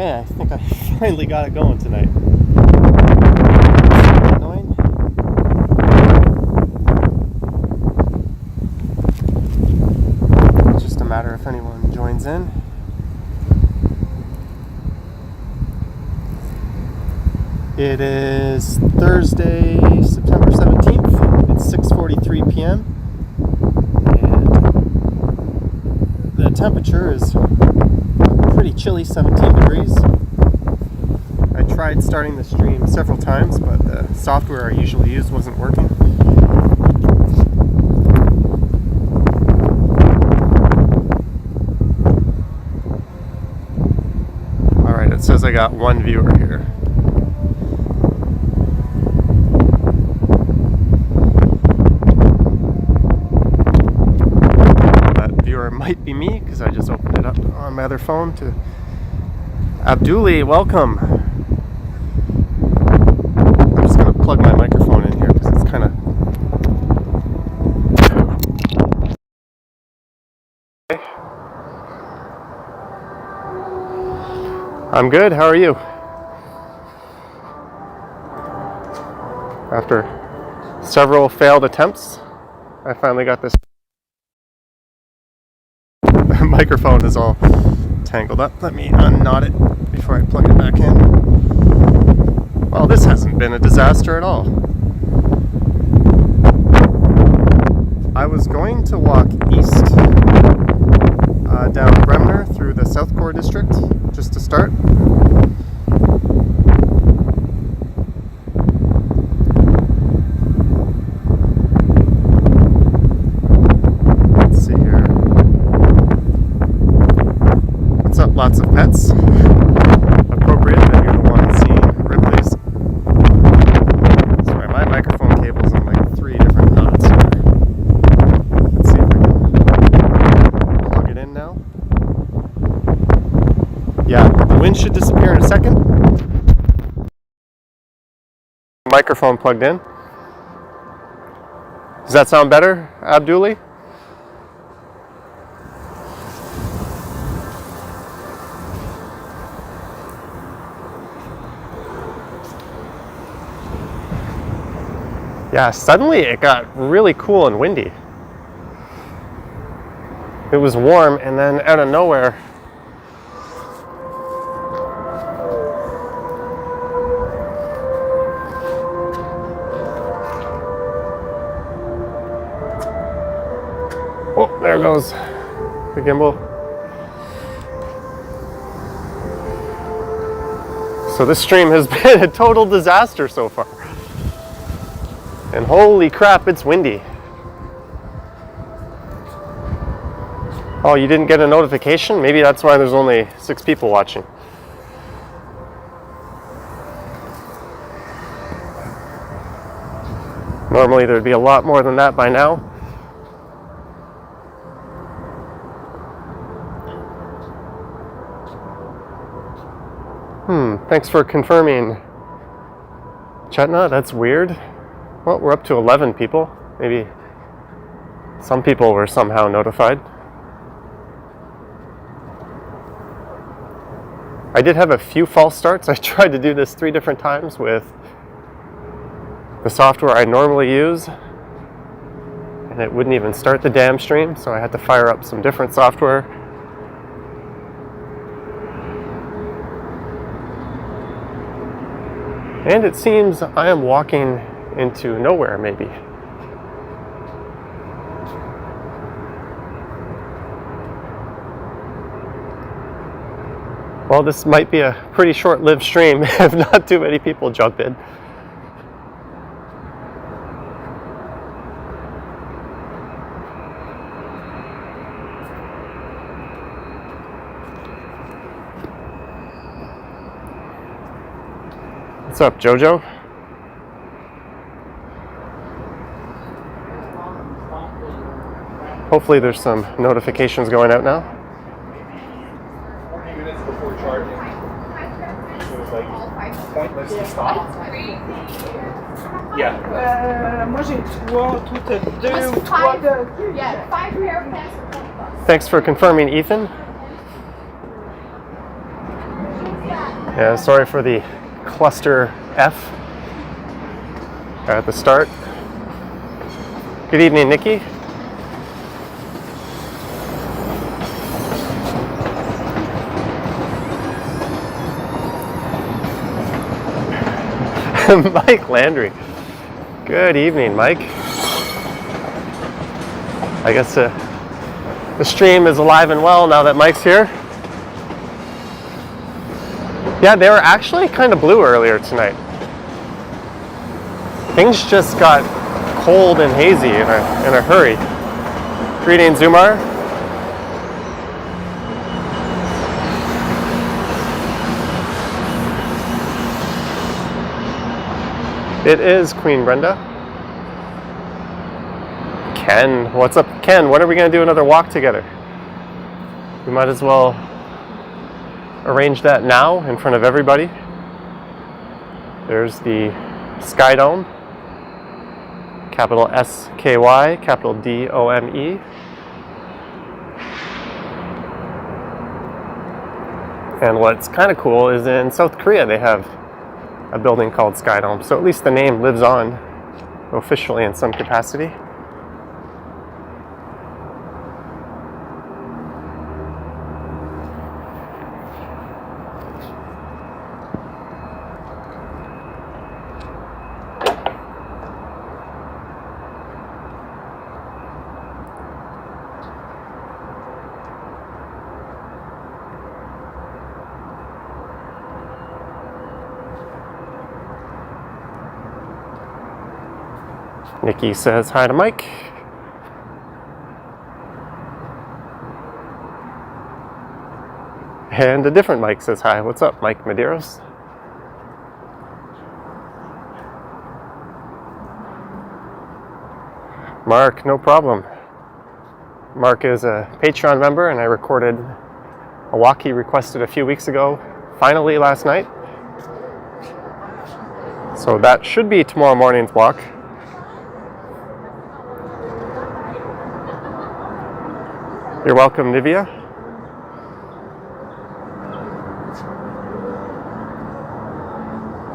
Okay, I think I finally got it going tonight. Annoying. It's just a matter if anyone joins in. It is Thursday, September 17th. It's 6:43 p.m. and the temperature is pretty chilly, 17 degrees. I tried starting the stream several times, but the software I usually use wasn't working. Alright, it says I got one viewer here. Might be me because I just opened it up on my other phone to Abduli. Welcome. I'm just going to plug my microphone in here because it's kind of okay. I'm good. How are you? After several failed attempts, I finally got this. The microphone is all tangled up. Let me unknot it before I plug it back in. Well, this hasn't been a disaster at all. I was going to walk east down Bremner through the South Core district just to start. Lots of pets. Appropriate that you're the one seeing Ripley's. Sorry, my microphone cable's on like 3 different knots here. Let's see if I can plug it in now. Yeah, the wind should disappear in a second. Microphone plugged in. Does that sound better, Abduli? Yeah, suddenly it got really cool and windy. It was warm and then out of nowhere, oh, there goes the gimbal. So this stream has been a total disaster so far. And holy crap, it's windy. Oh, you didn't get a notification? Maybe that's why there's only 6 people watching. Normally there'd be a lot more than that by now. Thanks for confirming, Chetna. That's weird. Well, we're up to 11 people. Maybe some people were somehow notified. I did have a few false starts. I tried to do this 3 different times with the software I normally use, and it wouldn't even start the damn stream, so I had to fire up some different software. And it seems I am walking into nowhere, maybe. Well, this might be a pretty short-lived stream if not too many people jump in. What's up, Jojo? Hopefully there's some notifications going out now. 40 minutes before charging. So it was like pointless to stop. Yeah. Moi j'ai 3, toi t'as 2 ou 3 de... Yeah, 5 pair of pants for $20. Thanks for confirming, Ethan. Yeah, sorry for the cluster F at the start. Good evening, Nikki. Mike Landry. Good evening, Mike. I guess the stream is alive and well now that Mike's here. Yeah, they were actually kind of blue earlier tonight. Things just got cold and hazy in a hurry. Greetings, Zumar. It is Queen Brenda. Ken, what's up, Ken? When are we going to do another walk together? We might as well arrange that now in front of everybody. There's the SkyDome, capital S-K-Y, capital D-O-M-E. And what's kind of cool is in South Korea they have a building called SkyDome, so at least the name lives on officially in some capacity. Nikki says hi to Mike. And a different Mike says hi. What's up, Mike Medeiros? Mark, no problem. Mark is a Patreon member, and I recorded a walk he requested a few weeks ago, finally last night. So that should be tomorrow morning's walk. You're welcome, Nivea.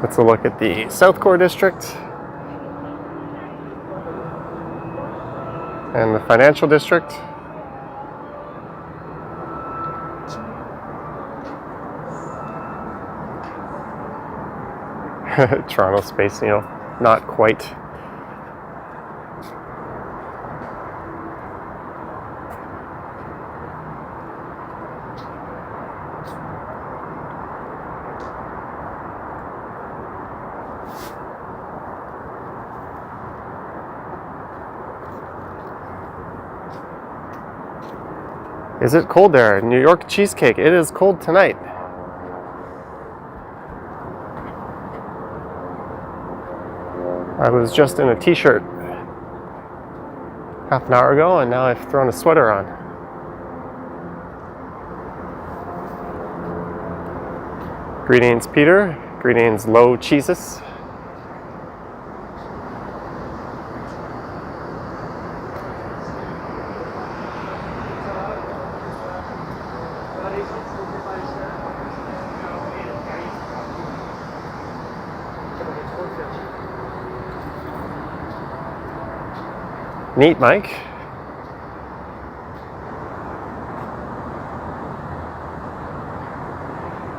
Let's look at the South Core District and the Financial District. Toronto Space Needle, not quite. Is it cold there? New York cheesecake. It is cold tonight. I was just in a t-shirt half an hour ago, and now I've thrown a sweater on. Greetings, Peter. Greetings, Low Cheeses. Neat, Mike.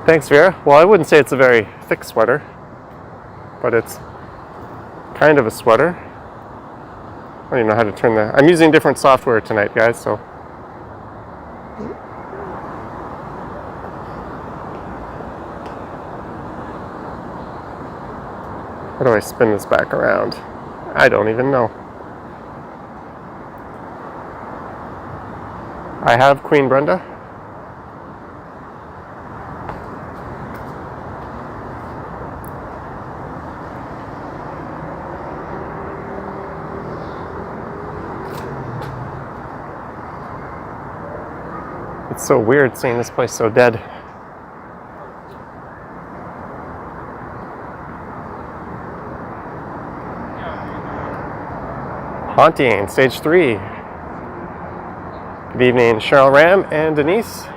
Thanks, Vera. Well, I wouldn't say it's a very thick sweater, but it's kind of a sweater. I don't even know how to turn the... I'm using different software tonight, guys, so... How do I spin this back around? I don't even know. I have Queen Brenda. It's so weird seeing this place so dead. Haunting, stage 3. Good evening, Cheryl Ram and Denise.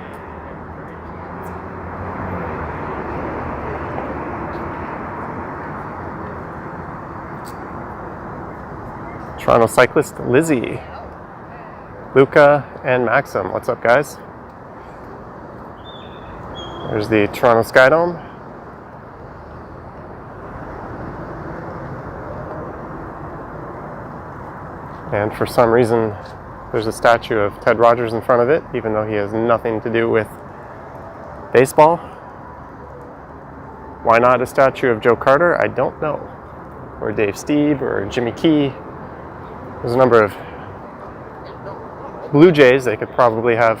Toronto cyclist Lizzie, Luca, and Maxim. What's up, guys? There's the Toronto SkyDome. And for some reason, there's a statue of Ted Rogers in front of it, even though he has nothing to do with baseball. Why not a statue of Joe Carter? I don't know. Or Dave Steve, or Jimmy Key. There's a number of Blue Jays they could probably have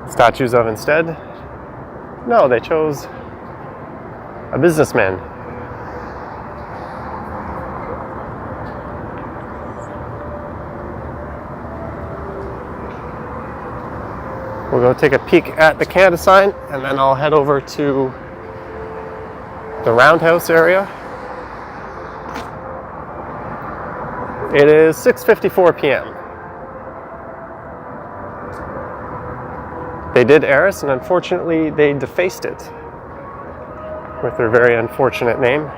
statues of instead. No, they chose a businessman. We'll go take a peek at the Canada sign, and then I'll head over to the roundhouse area. It is 6:54 p.m. They did air us, and unfortunately they defaced it with their very unfortunate name.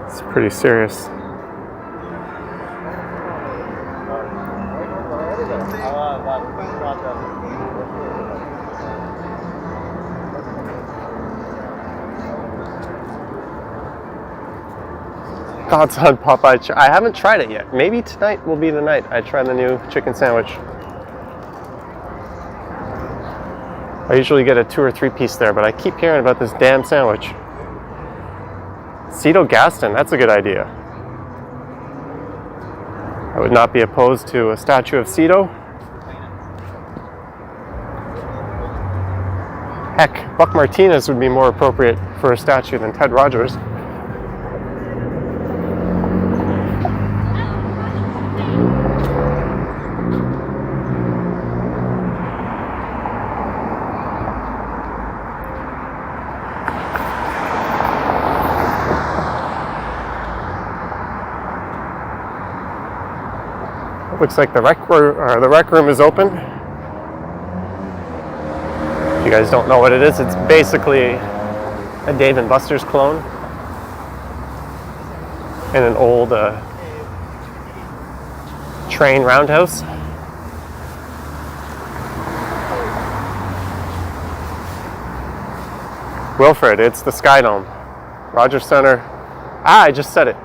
It's pretty serious. Thoughts on Popeye? I haven't tried it yet. Maybe tonight will be the night I try the new chicken sandwich. I usually get a 2 or 3 piece there, but I keep hearing about this damn sandwich. Cito Gaston, that's a good idea. I would not be opposed to a statue of Cito. Heck, Buck Martinez would be more appropriate for a statue than Ted Rogers. Looks like the rec room is open. If you guys don't know what it is, it's basically a Dave & Buster's clone in an old train roundhouse. Wilfred, it's the SkyDome. Rogers Center. I just said it.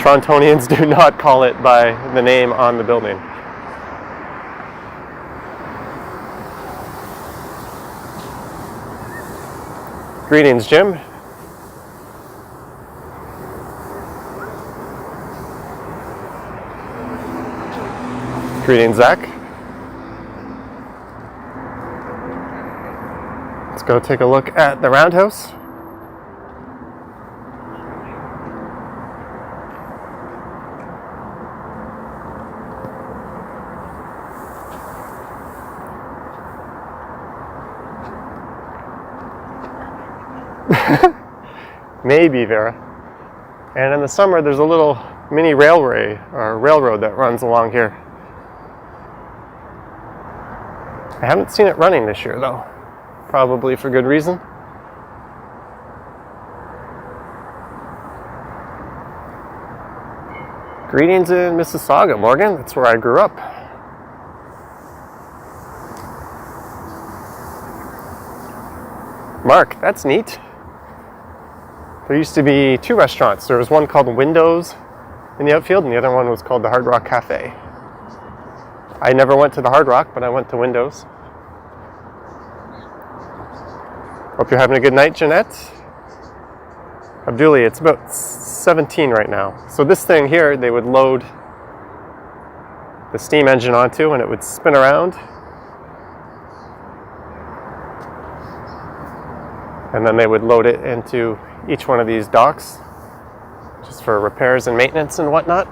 Torontonians do not call it by the name on the building. Greetings, Jim. Greetings, Zach. Let's go take a look at the roundhouse. Maybe, Vera. And in the summer, there's a little mini railroad that runs along here. I haven't seen it running this year, though. Probably for good reason. Greetings in Mississauga, Morgan. That's where I grew up. Mark, that's neat. There used to be 2 restaurants. There was one called Windows in the outfield, and the other one was called the Hard Rock Cafe. I never went to the Hard Rock, but I went to Windows. Hope you're having a good night, Jeanette. Abduli, it's about 17 right now. So this thing here, they would load the steam engine onto, and it would spin around. And then they would load it into each one of these docks just for repairs and maintenance and whatnot.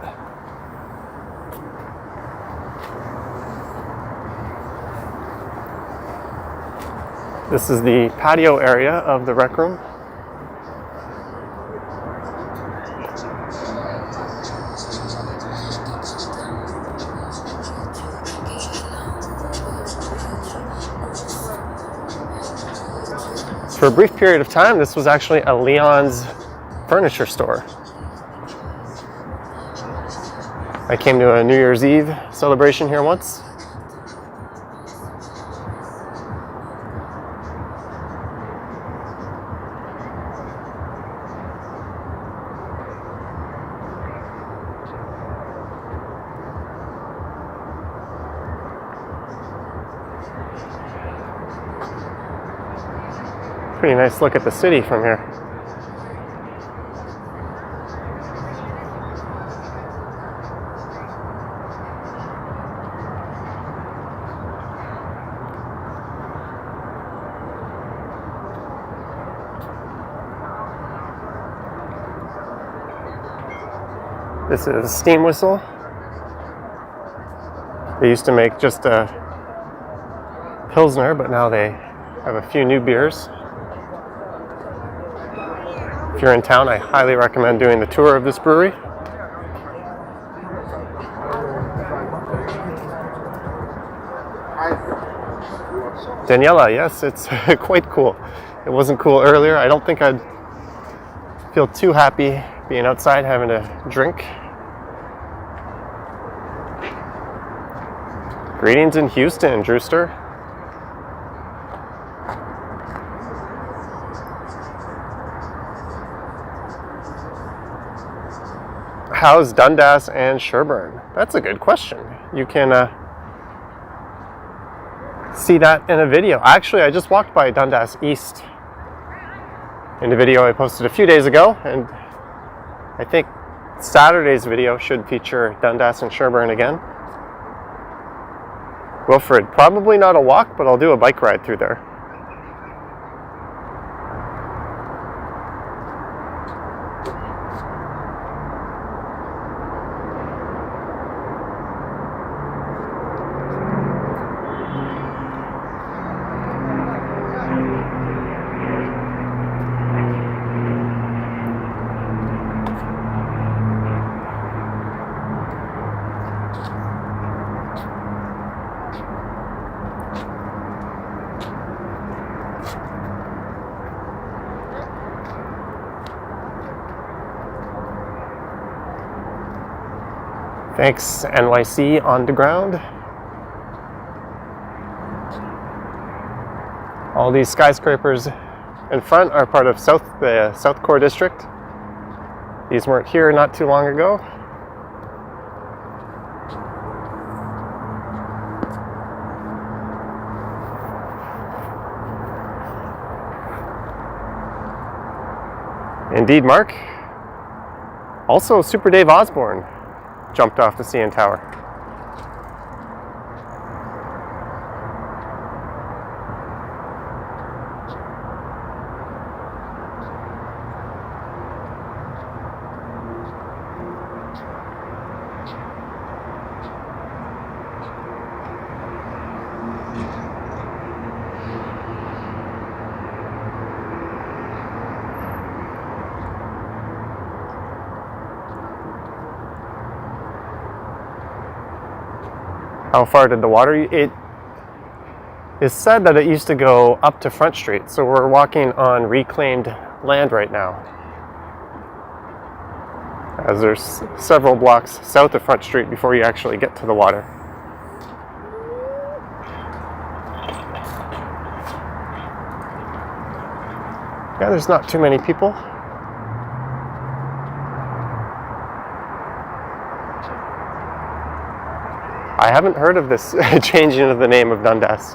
This is the patio area of the rec room. For a brief period of time, this was actually a Leon's furniture store. I came to a New Year's Eve celebration here once. Pretty nice look at the city from here. This is a steam whistle. They used to make just a Pilsner, but now they have a few new beers. If you're in town, I highly recommend doing the tour of this brewery. Daniela, yes, it's quite cool. It wasn't cool earlier. I don't think I'd feel too happy being outside having a drink. Greetings in Houston, Drewster. How's Dundas and Sherbourne? That's a good question. You can see that in a video. Actually, I just walked by Dundas East in a video I posted a few days ago, and I think Saturday's video should feature Dundas and Sherbourne again. Wilfred, probably not a walk, but I'll do a bike ride through there. Thanks, NYC on the ground. All these skyscrapers in front are part of the South Core District. These weren't here not too long ago. Indeed, Mark. Also, Super Dave Osborne jumped off the CN Tower. How far did the water? It is said that it used to go up to Front Street, so we're walking on reclaimed land right now, as there's several blocks south of Front Street before you actually get to the water. Yeah, there's not too many people. I haven't heard of this changing of the name of Dundas.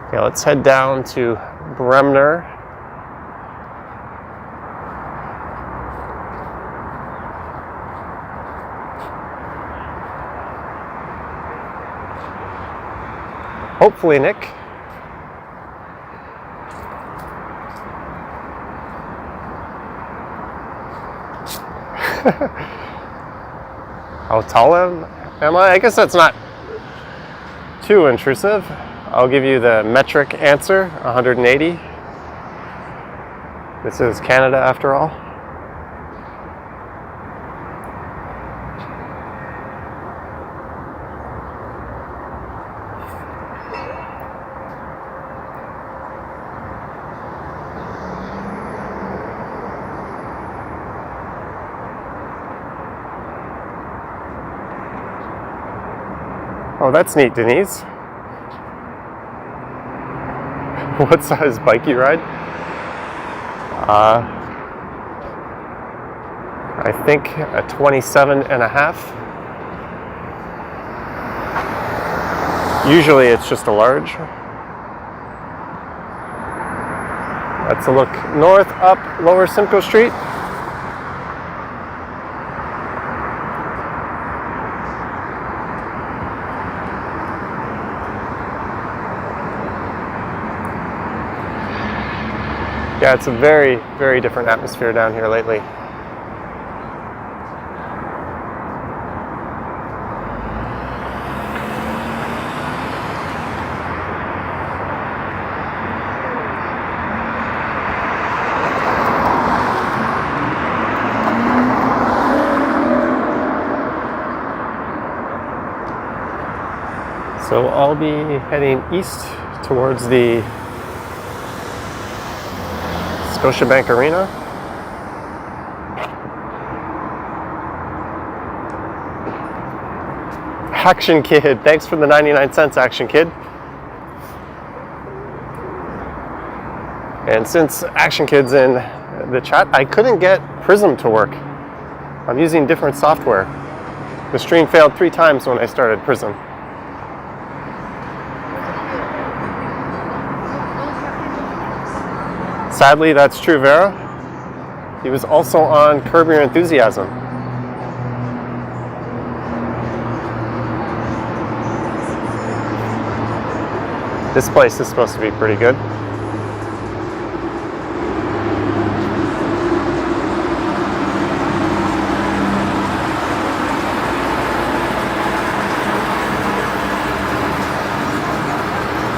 Okay, let's head down to Bremner. Hopefully, Nick. How tall am I? I guess that's not too intrusive. I'll give you the metric answer, 180. This is Canada after all. Oh, that's neat, Denise. What size bike you ride? I think a 27 and a half. Usually it's just a large. That's a look north up Lower Simcoe Street. Yeah, it's a very, very different atmosphere down here lately. So I'll be heading east towards the Scotiabank Arena. Action Kid, thanks for the 99 cents, Action Kid. And since Action Kid's in the chat, I couldn't get Prism to work. I'm using different software. The stream failed 3 times when I started Prism. Sadly, that's true, Vera. He was also on Curb Your Enthusiasm. This place is supposed to be pretty good.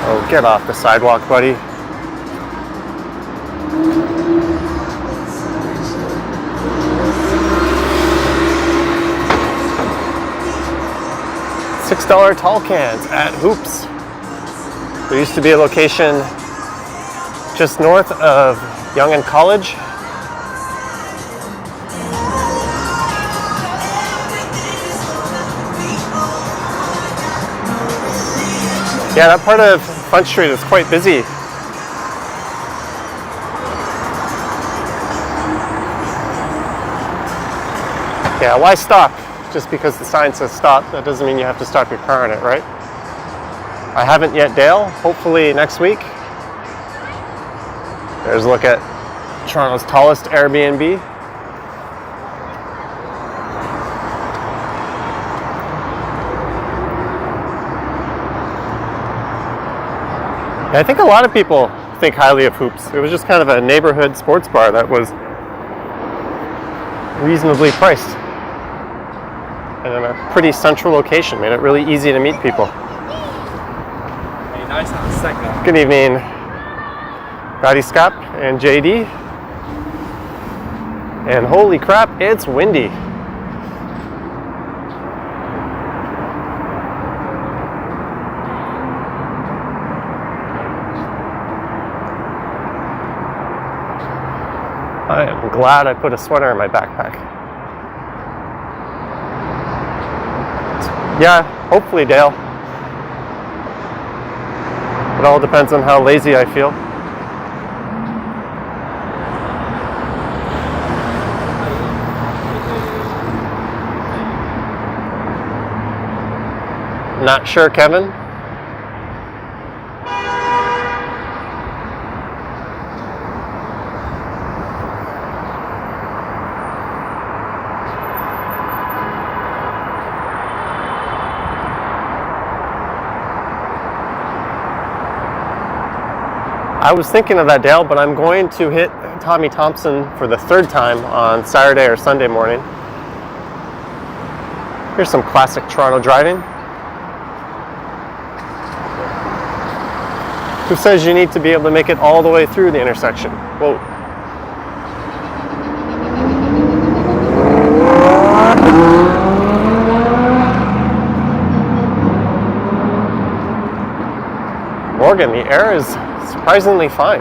Oh, get off the sidewalk, buddy. $6 tall cans at Hoops. There used to be a location just north of Yonge and College. Yeah, that part of Front Street is quite busy. Yeah, why stop? Just because the sign says stop, that doesn't mean you have to stop your car on it, right? I haven't yet, Dale. Hopefully next week. There's a look at Toronto's tallest Airbnb. I think a lot of people think highly of Hoops. It was just kind of a neighborhood sports bar that was reasonably priced. And in a pretty central location, made it really easy to meet people. Good evening, Patty Scott and JD. And holy crap, it's windy. I am glad I put a sweater in my backpack. Yeah, hopefully, Dale. It all depends on how lazy I feel. Not sure, Kevin. I was thinking of that, Dale, but I'm going to hit Tommy Thompson for the third time on Saturday or Sunday morning. Here's some classic Toronto driving. Who says you need to be able to make it all the way through the intersection? Whoa. Morgan, the air is surprisingly fine.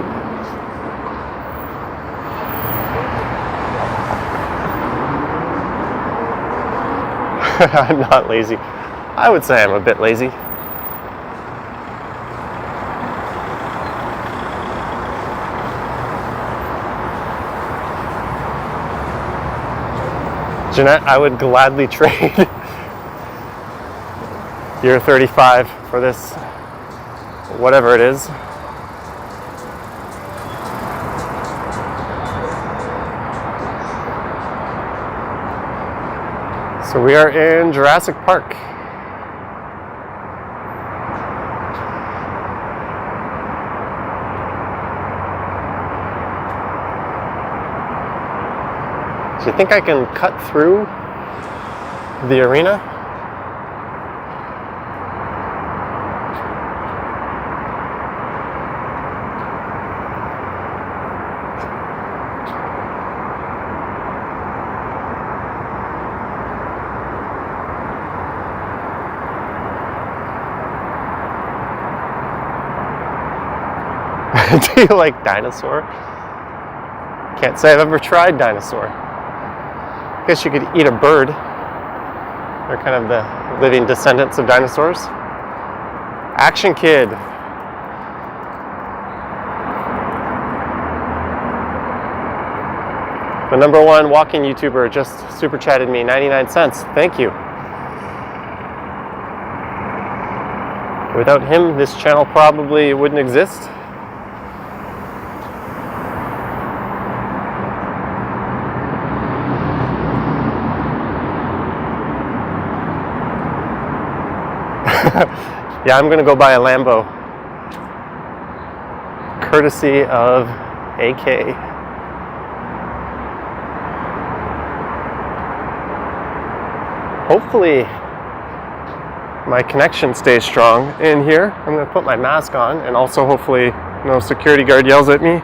I'm not lazy. I would say I'm a bit lazy. Jeanette, I would gladly trade your 35 for this, whatever it is. So we are in Jurassic Park. Do you think I can cut through the arena? Do you like dinosaur? Can't say I've ever tried dinosaur. I guess you could eat a bird. They're kind of the living descendants of dinosaurs. Action Kid. The #1 walking YouTuber just super chatted me 99 cents. Thank you. Without him, this channel probably wouldn't exist. Yeah, I'm gonna go buy a Lambo, courtesy of AK. Hopefully my connection stays strong in here. I'm gonna put my mask on, and also hopefully no security guard yells at me.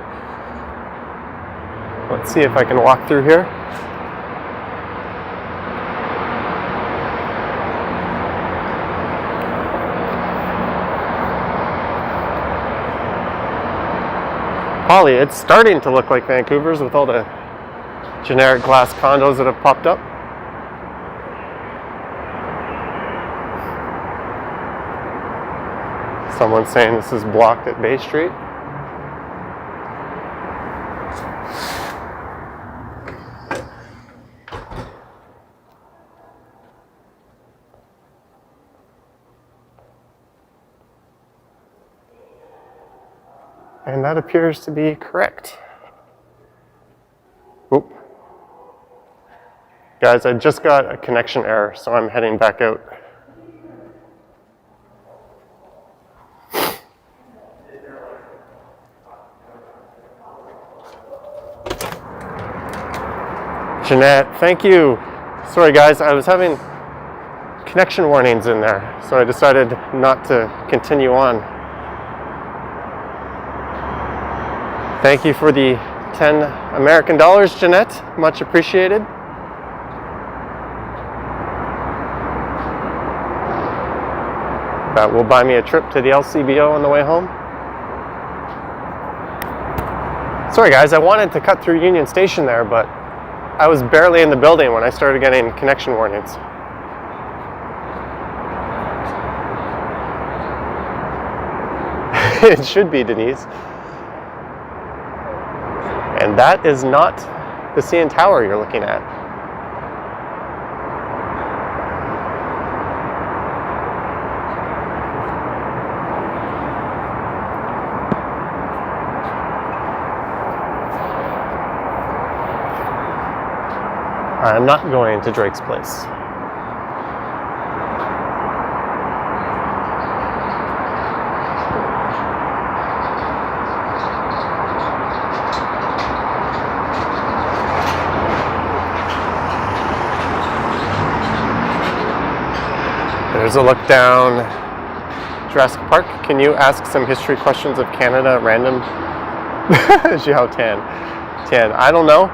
Let's see if I can walk through here. Holly, it's starting to look like Vancouver's with all the generic glass condos that have popped up. Someone's saying this is blocked at Bay Street. And that appears to be correct. Oop. Guys, I just got a connection error, so I'm heading back out. Jeanette, thank you. Sorry guys, I was having connection warnings in there, so I decided not to continue on. Thank you for the 10 American dollars, Jeanette. Much appreciated. That will buy me a trip to the LCBO on the way home. Sorry guys, I wanted to cut through Union Station there, but I was barely in the building when I started getting connection warnings. It should be, Denise. And that is not the CN Tower you're looking at. I'm not going to Drake's Place. There's a look down Jurassic Park. Can you ask some history questions of Canada at random? Xiao Tan. I don't know.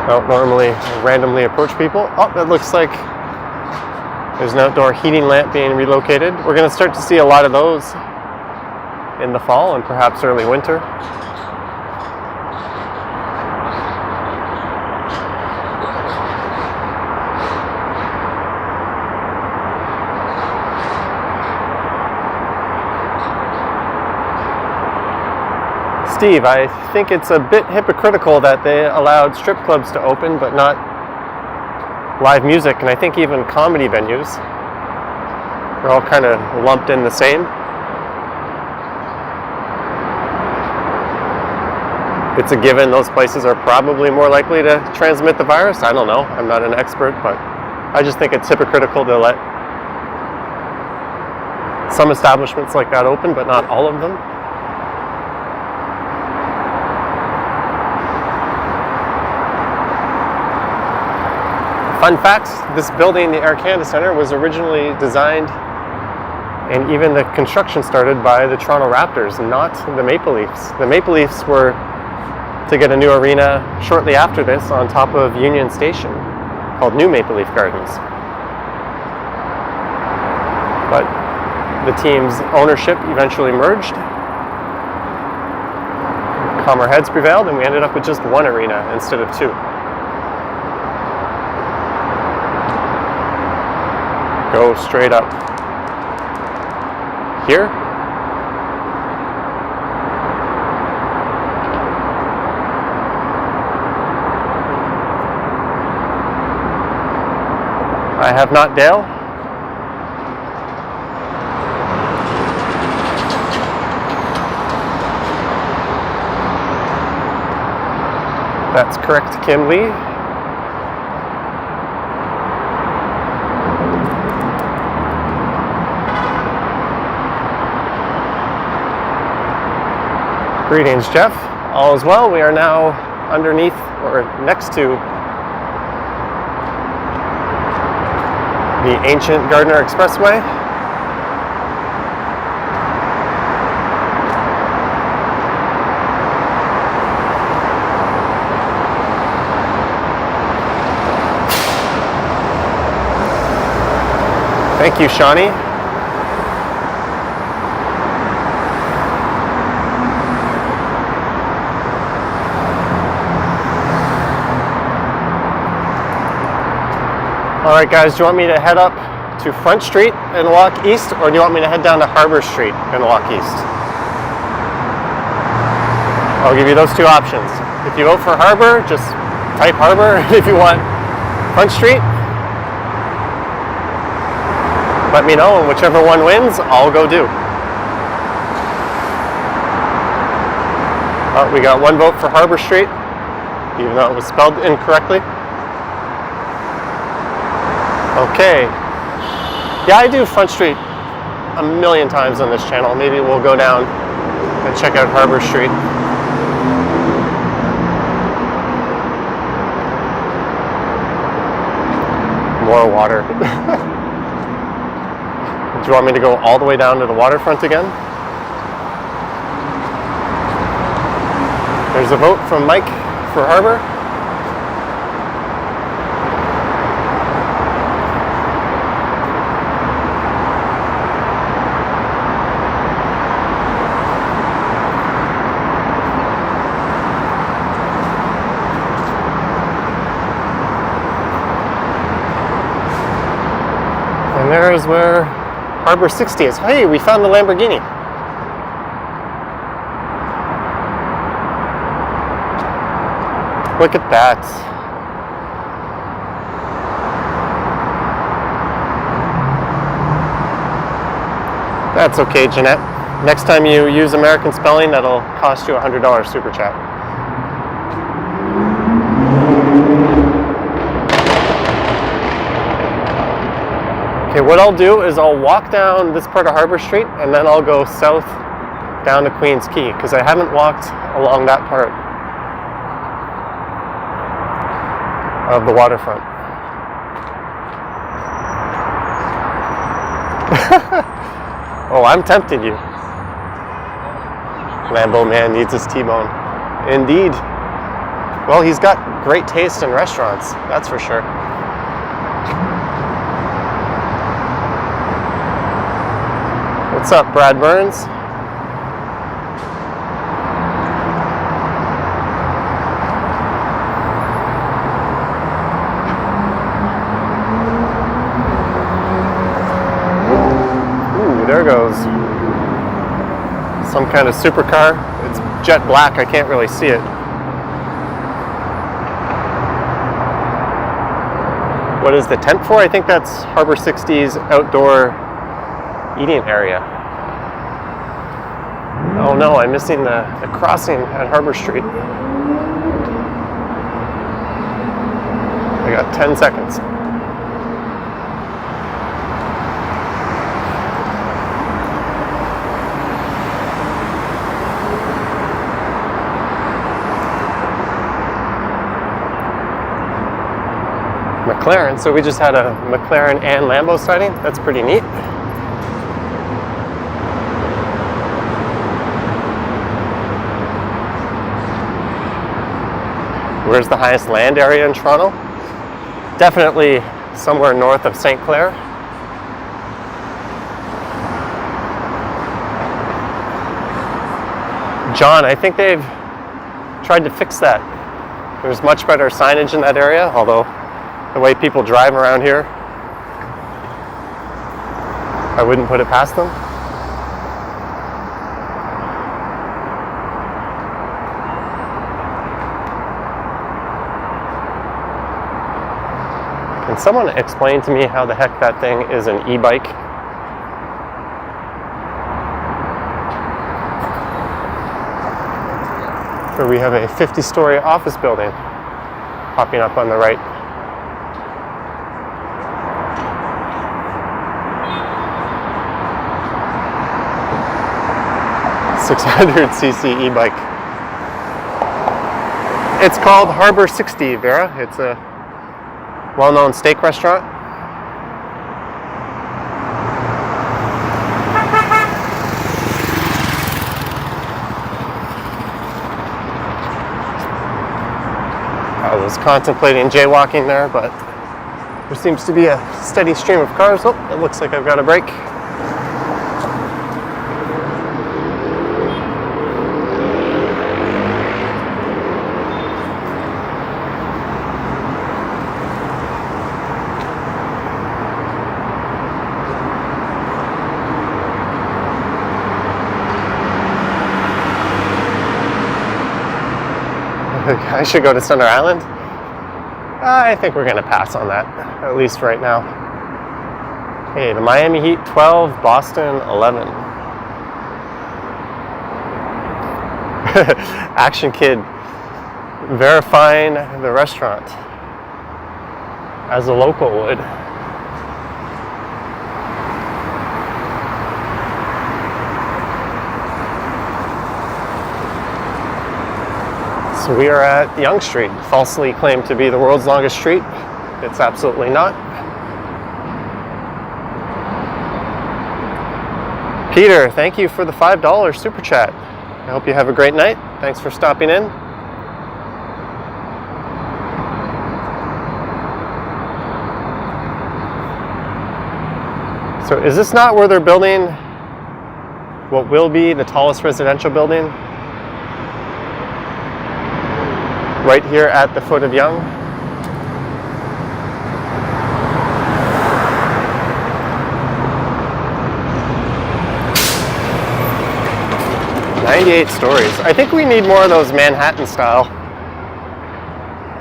Don't normally randomly approach people. Oh, that looks like there's an outdoor heating lamp being relocated. We're going to start to see a lot of those in the fall and perhaps early winter. Steve, I think it's a bit hypocritical that they allowed strip clubs to open but not live music, and I think even comedy venues. They're all kind of lumped in the same. It's a given those places are probably more likely to transmit the virus. I don't know. I'm not an expert, but I just think it's hypocritical to let some establishments like that open, but not all of them. Fun fact, this building, the Air Canada Centre, was originally designed and even the construction started by the Toronto Raptors, not the Maple Leafs. The Maple Leafs were to get a new arena shortly after this on top of Union Station called New Maple Leaf Gardens. But the team's ownership eventually merged. Calmer heads prevailed and we ended up with just one arena instead of two. Go straight up here. I have not, Dale. That's correct, Kim Lee. Greetings, Jeff. All is well. We are now underneath or next to the ancient Gardiner Expressway. Thank you, Shawnee. All right, guys, do you want me to head up to Front Street and walk east, or do you want me to head down to Harbour Street and walk east? I'll give you those two options. If you vote for Harbour, just type Harbour. If you want Front Street, let me know, and whichever one wins, I'll go do. Oh, we got one vote for Harbour Street, even though it was spelled incorrectly. Okay. Yeah, I do Front Street a million times on this channel. Maybe we'll go down and check out Harbour Street. More water. Do you want me to go all the way down to the waterfront again? There's a vote from Mike for Harbour. And there is where Harbour 60 is. Hey, we found the Lamborghini. Look at that. That's okay, Jeanette. Next time you use American spelling, that'll cost you $100 super chat. Okay, what I'll do is I'll walk down this part of Harbour Street and then I'll go south down to Queen's Quay because I haven't walked along that part of the waterfront. Oh, I'm tempting you. Lambo man needs his T-bone. Indeed. Well, he's got great taste in restaurants, that's for sure. What's up, Brad Burns? Ooh, there goes some kind of supercar. It's jet black, I can't really see it. What is the tent for? I think that's Harbour 60's outdoor eating area. Oh no, I'm missing the crossing at Harbour Street. I got 10 seconds. McLaren, so we just had a McLaren and Lambo sighting. That's pretty neat. Where's the highest land area in Toronto? Definitely somewhere north of St. Clair. John, I think they've tried to fix that. There's much better signage in that area, although the way people drive around here, I wouldn't put it past them. Can someone explain to me how the heck that thing is an e-bike? Here we have a 50-story office building popping up on the right. .600cc e-bike. It's called Harbour 60, Vera. It's a well-known steak restaurant. I was contemplating jaywalking there, but there seems to be a steady stream of cars. Oh, it looks like I've got a break. I should go to Center Island. I think we're going to pass on that, at least right now. Hey, the Miami Heat 12, Boston 11. Action Kid verifying the restaurant as a local would. So we are at Yonge Street, falsely claimed to be the world's longest street. It's absolutely not. Peter, thank you for the $5 super chat. I hope you have a great night. Thanks for stopping in. So is this not where they're building what will be the tallest residential building? Right here at the foot of Yonge. "98 stories. I think we need more of those Manhattan style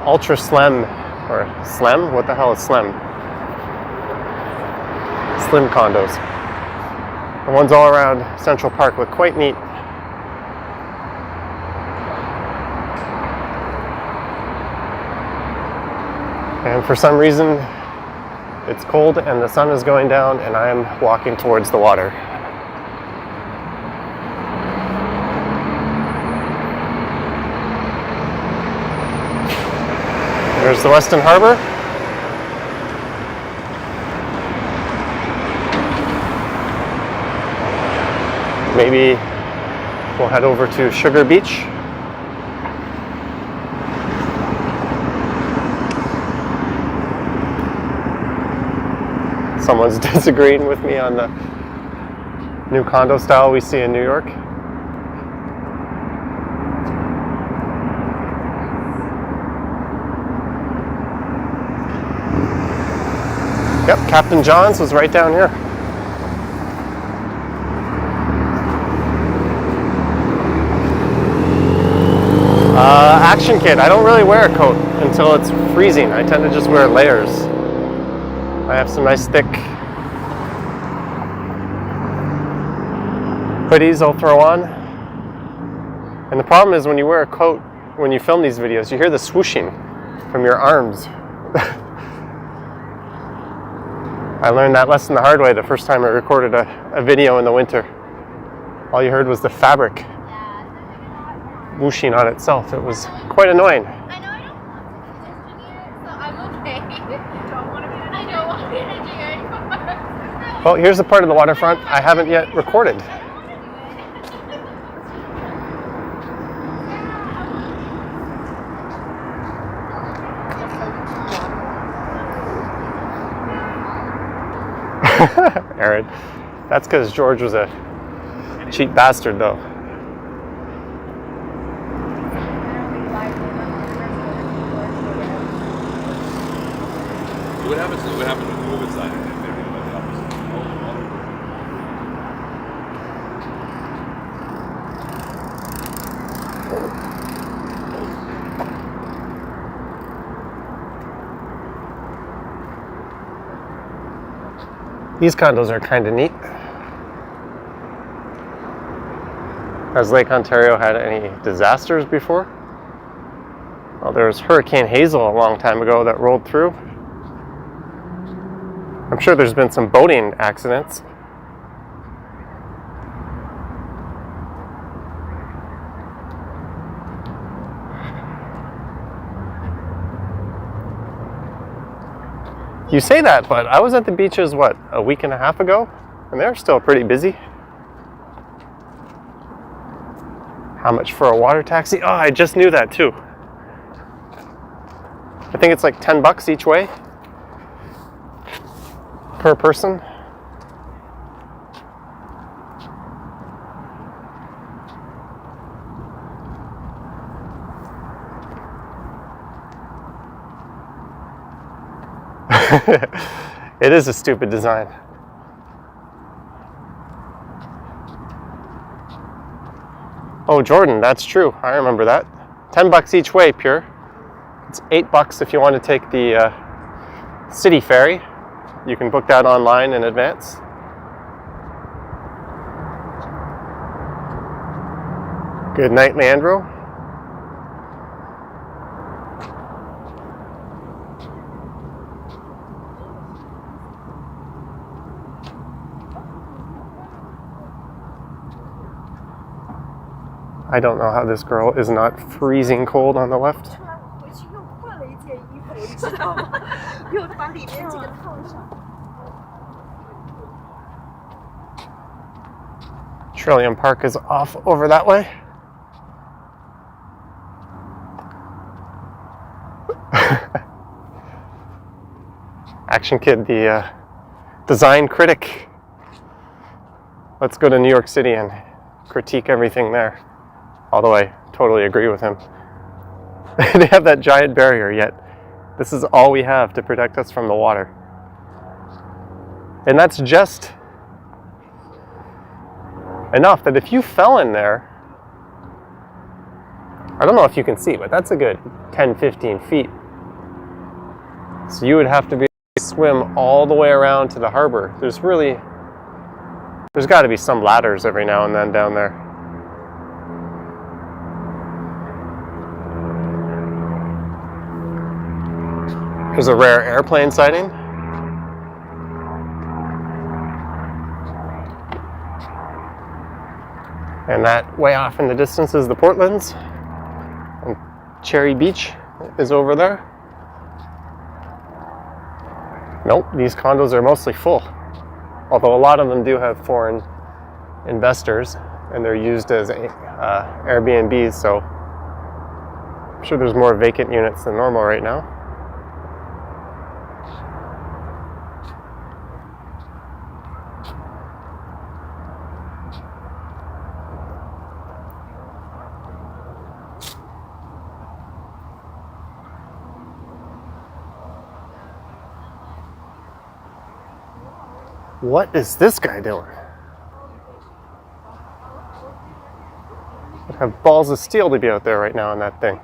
ultra slim, or slim? What the hell is slim? Slim condos. The ones all around Central Park look quite neat. And for some reason, it's cold and the sun is going down and I am walking towards the water. There's the Western Harbour. maybe we'll head over to Sugar Beach. Someone's disagreeing with me on the new condo style we see in New York. Yep, Captain John's was right down here. Action kit. I don't really wear a coat until it's freezing. I tend to just wear layers. I have some nice thick hoodies I'll throw on. And the problem is when you wear a coat, when you film these videos, you hear the swooshing from your arms. I learned that lesson the hard way the first time I recorded a video in the winter. All you heard was the fabric whooshing on itself. It was quite annoying. I know I don't want to be an engineer, so I'm okay. Don't want to be an engineer. I don't want to be an engineer. Well, here's the part of the waterfront I haven't yet recorded. Aaron, that's because George was a cheap bastard, though. What happens with the movement side? These condos are kind of neat. Has Lake Ontario had any disasters before? Well, there was Hurricane Hazel a long time ago that rolled through. I'm sure there's been some boating accidents. You say that, but I was at the beaches, what, a week and a half ago? And they're still pretty busy. How much for a water taxi? Oh, I just knew that too. I think it's like $10 each way per person. It is a stupid design. Oh, Jordan, that's true. I remember that. $10 each way, pure. It's $8 if you want to take the city ferry. You can book that online in advance. Good night, Leandro. I don't know how this girl is not freezing cold on the left. 回去又换了一件衣服，你知道吗？又把里面这个套上。Trillium Park is off over that way. Action Kid, the design critic. Let's go to New York City and critique everything there. Although I totally agree with him. They have that giant barrier, yet this is all we have to protect us from the water. And that's just enough that if you fell in there, I don't know if you can see, but that's a good 10-15 feet. So you would have to swim all the way around to the harbor. There's got to be some ladders every now and then down there. There's a rare airplane sighting. And that way off in the distance is the Portlands. And Cherry Beach is over there. Nope, these condos are mostly full. Although a lot of them do have foreign investors. and they're used as Airbnbs, so I'm sure there's more vacant units than normal right now. What is this guy doing? I'd have balls of steel to be out there right now on that thing.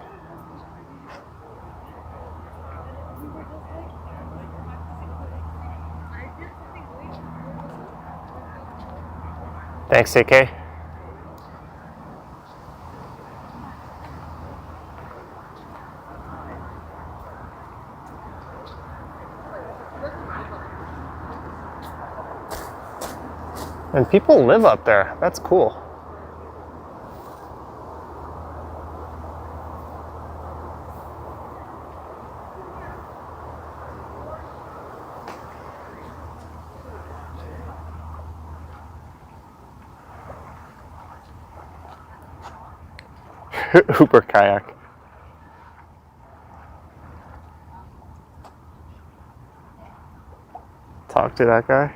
Thanks, AK. And people live up there. That's cool. Uber kayak. Talk to that guy.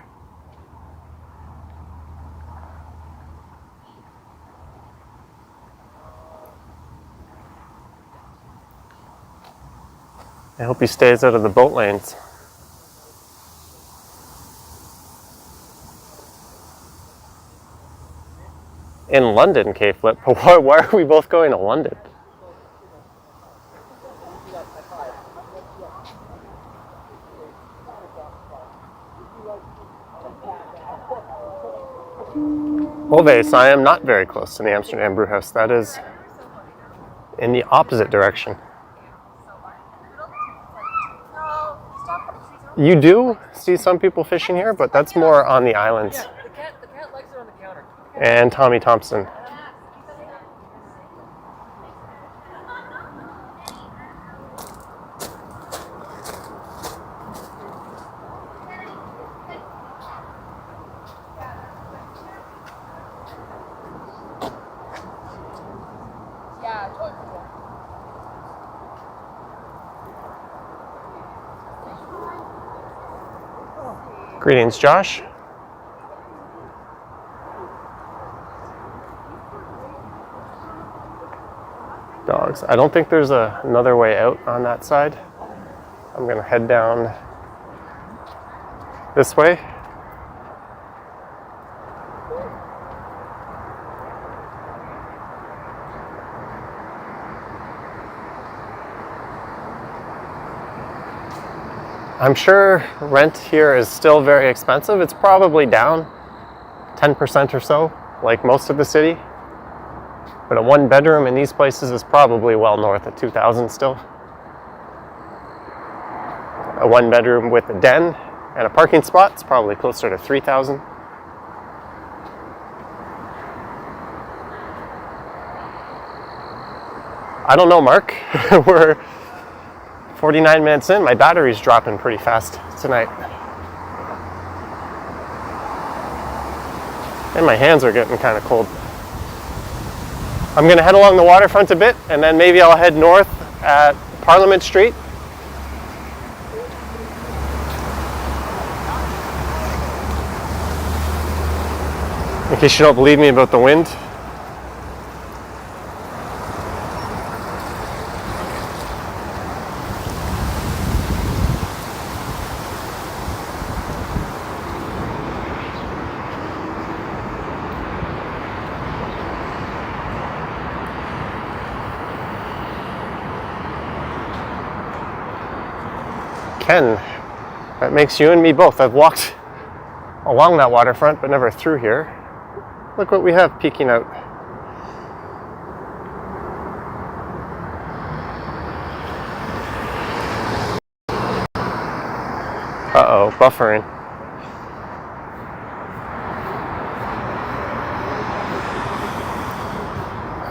I hope he stays out of the boat lanes. In London, K-Flip. But why are we both going to London? Oves, I am not very close to the Amsterdam Brewhouse. That is in the opposite direction. You do see some people fishing here, but that's more on the islands. Yeah, the cat legs are on the counter. And Tommy Thompson. Greetings, Josh. Dogs. I don't think there's another way out on that side. I'm gonna head down this way. I'm sure rent here is still very expensive. It's probably down 10% or so, like most of the city. But a one bedroom in these places is probably well north of 2,000 still. A one bedroom with a den and a parking spot is probably closer to 3,000. I don't know, Mark. We're 49 minutes in, my battery's dropping pretty fast tonight. And my hands are getting kind of cold. I'm gonna head along the waterfront a bit, and then maybe I'll head north at Parliament Street. In case you don't believe me about the wind. Ken, that makes you and me both. I've walked along that waterfront, but never through here. Look what we have peeking out. Uh-oh, buffering.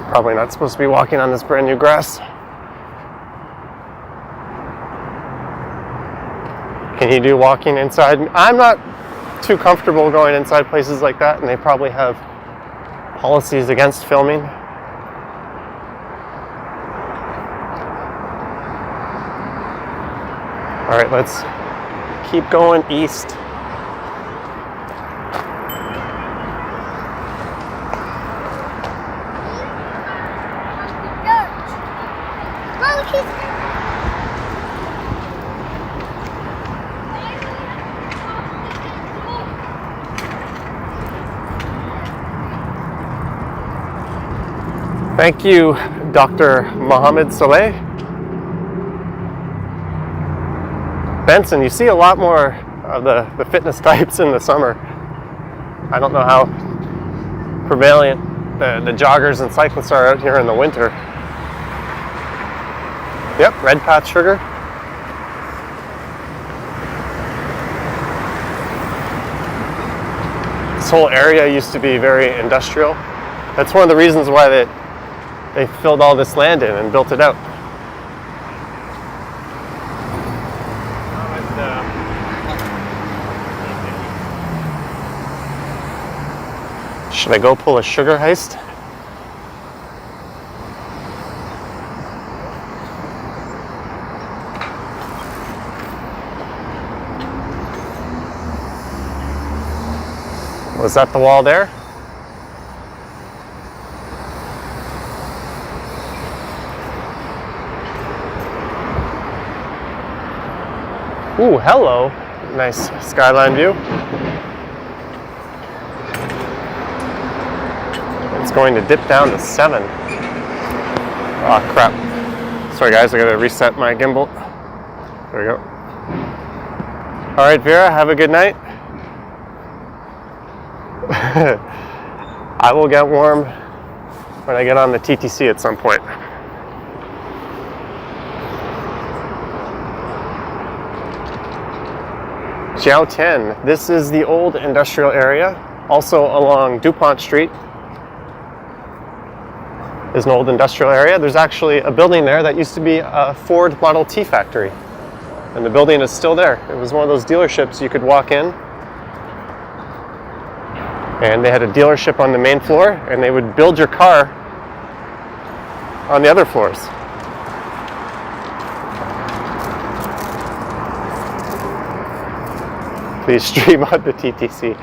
Probably not supposed to be walking on this brand new grass. Can you do walking inside? I'm not too comfortable going inside places like that, and they probably have policies against filming. All right, let's keep going east. Thank you, Dr. Mohammed Saleh. Benson, you see a lot more of the fitness types in the summer. I don't know how prevalent the joggers and cyclists are out here in the winter. Yep, Red Path Sugar. This whole area used to be very industrial. That's one of the reasons why they filled all this land in and built it out. Should I go pull a sugar heist? Was that the wall there? Ooh, hello. Nice skyline view. It's going to dip down to 7. Oh, crap. Sorry, guys, I gotta reset my gimbal. There we go. All right, Vera, have a good night. I will get warm when I get on the TTC at some point. Jiao Tian. This is the old industrial area. Also along DuPont Street is an old industrial area. There's actually a building there that used to be a Ford Model T factory. And the building is still there. It was one of those dealerships you could walk in. And they had a dealership on the main floor, and they would build your car on the other floors. Please stream on the TTC.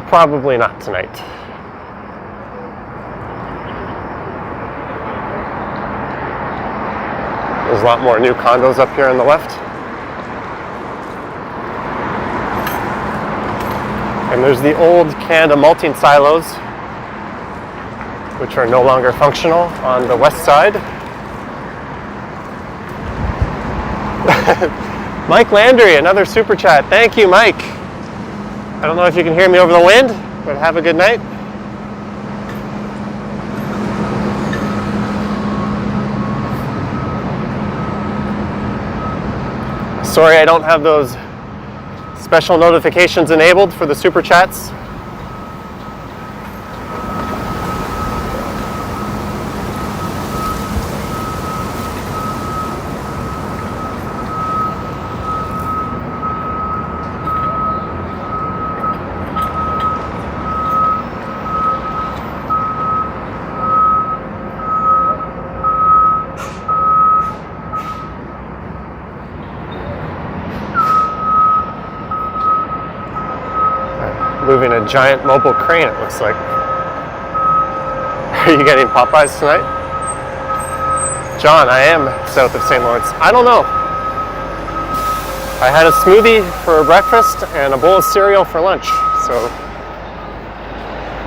Probably not tonight. There's a lot more new condos up here on the left. And there's the old Canada malting silos, which are no longer functional on the west side. Mike Landry, another super chat. Thank you, Mike. I don't know if you can hear me over the wind, but have a good night. Sorry I don't have those special notifications enabled for the super chats. Moving a giant mobile crane, it looks like. Are you getting Popeyes tonight? John, I am south of St. Lawrence. I don't know. I had a smoothie for breakfast and a bowl of cereal for lunch, so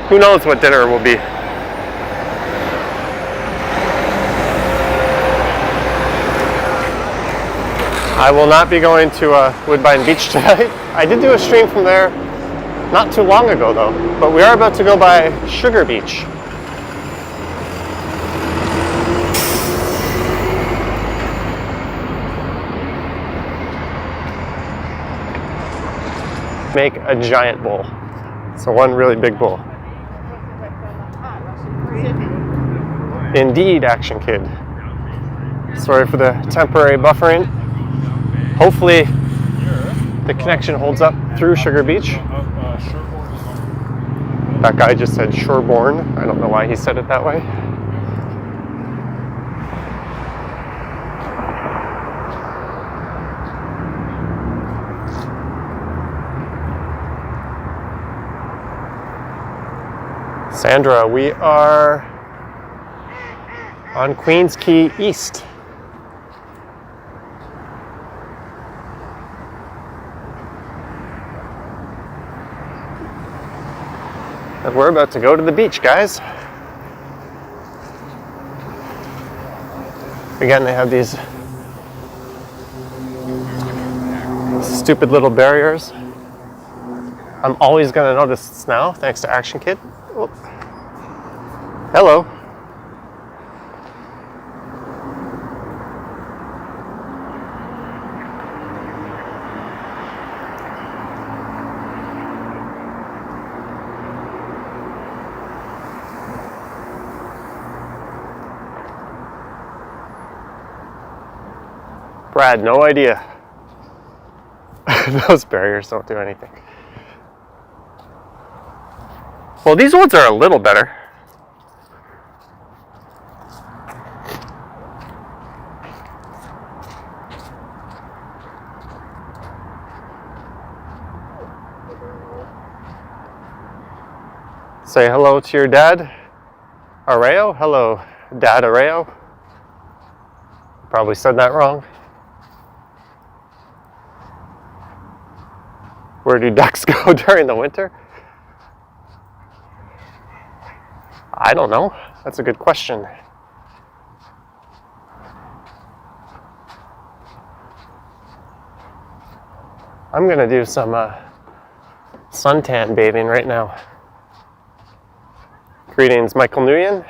who knows what dinner will be. I will not be going to Woodbine Beach tonight. I did do a stream from there not too long ago though, but we are about to go by Sugar Beach. Make a giant bowl. So one really big bowl. Indeed, Action Kid. Sorry for the temporary buffering. Hopefully the connection holds up through Sugar Beach. That guy just said Sherbourne. I don't know why he said it that way. Sandra, we are on Queens Quay East. And we're about to go to the beach, guys. Again, they have these stupid little barriers. I'm always going to notice this now, thanks to Action Kid. Oh. Hello. Brad, no idea. Those barriers don't do anything. Well, these ones are a little better. Say hello to your dad, Areo. Hello, Dad Areo. Probably said that wrong. Where do ducks go during the winter? I don't know. That's a good question. I'm gonna do some suntan bathing right now. Greetings, Michael Nguyen.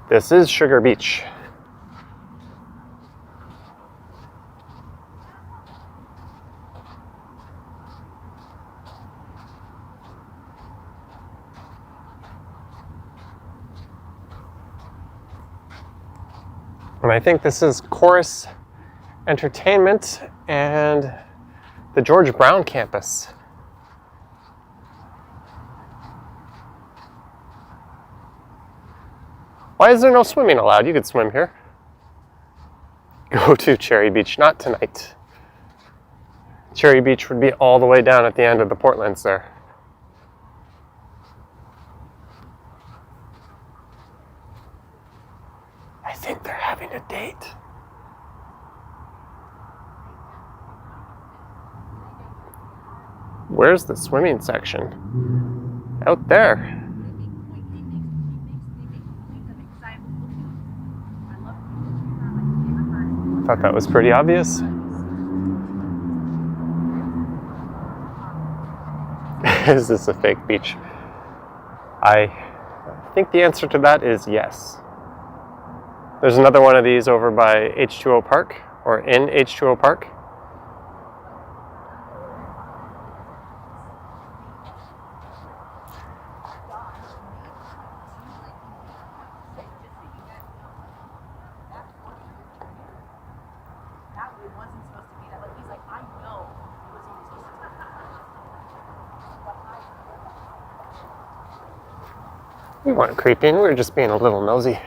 This is Sugar Beach. And I think this is Chorus Entertainment and the George Brown campus. Why is there no swimming allowed? You could swim here. Go to Cherry Beach, not tonight. Cherry Beach would be all the way down at the end of the Portlands there. I think they're having a date. Where's the swimming section? Out there. Thought that was pretty obvious. Is this a fake beach? I think the answer to that is yes. There's another one of these over by H2O Park, or in H2O Park. We weren't creeping, we were just being a little nosy.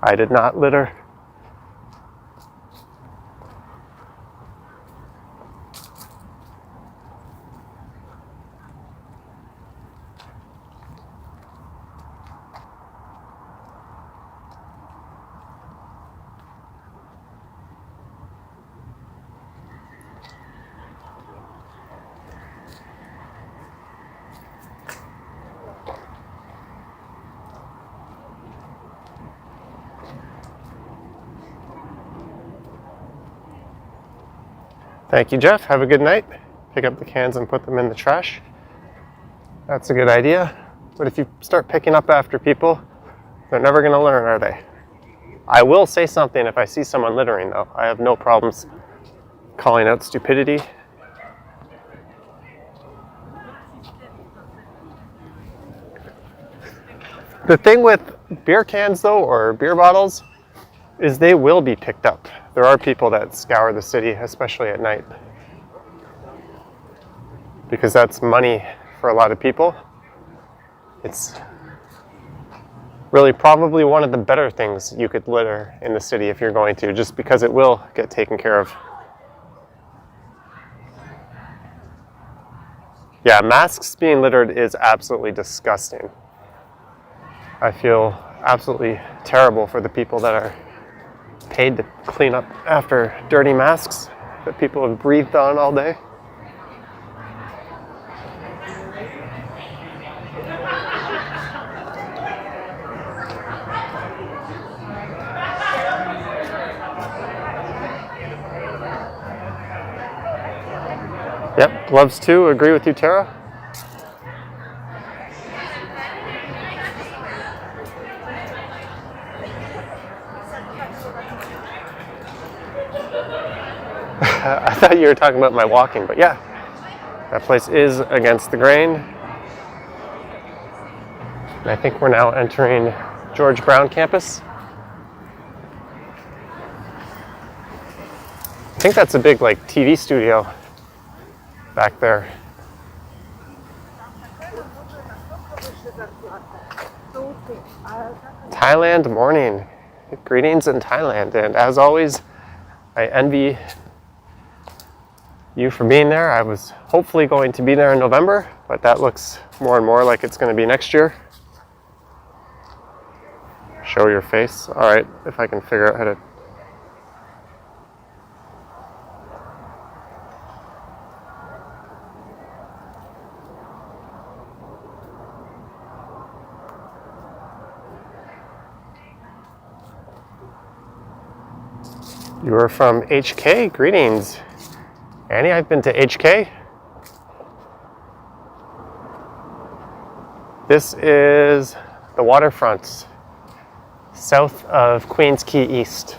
I did not litter. Thank you, Jeff. Have a good night. Pick up the cans and put them in the trash. That's a good idea. But if you start picking up after people, they're never going to learn, are they? I will say something if I see someone littering, though. I have no problems calling out stupidity. The thing with beer cans though, or beer bottles, is they will be picked up. There are people that scour the city, especially at night, because that's money for a lot of people. It's really probably one of the better things you could litter in the city if you're going to, just because it will get taken care of. Yeah, masks being littered is absolutely disgusting. I feel absolutely terrible for the people that are paid to clean up after dirty masks that people have breathed on all day. Yep, gloves too. Agree with you, Tara. I thought you were talking about my walking, but yeah, that place is against the grain. And I think we're now entering George Brown campus. I think that's a big like TV studio back there. Thailand morning. Greetings in Thailand. And as always, I envy you for being there. I was hopefully going to be there in November, but that looks more and more like it's going to be next year. Show your face. All right, if I can figure out how to. You are from HK? Greetings. Annie, I've been to HK. This is the waterfront, south of Queens Quay East.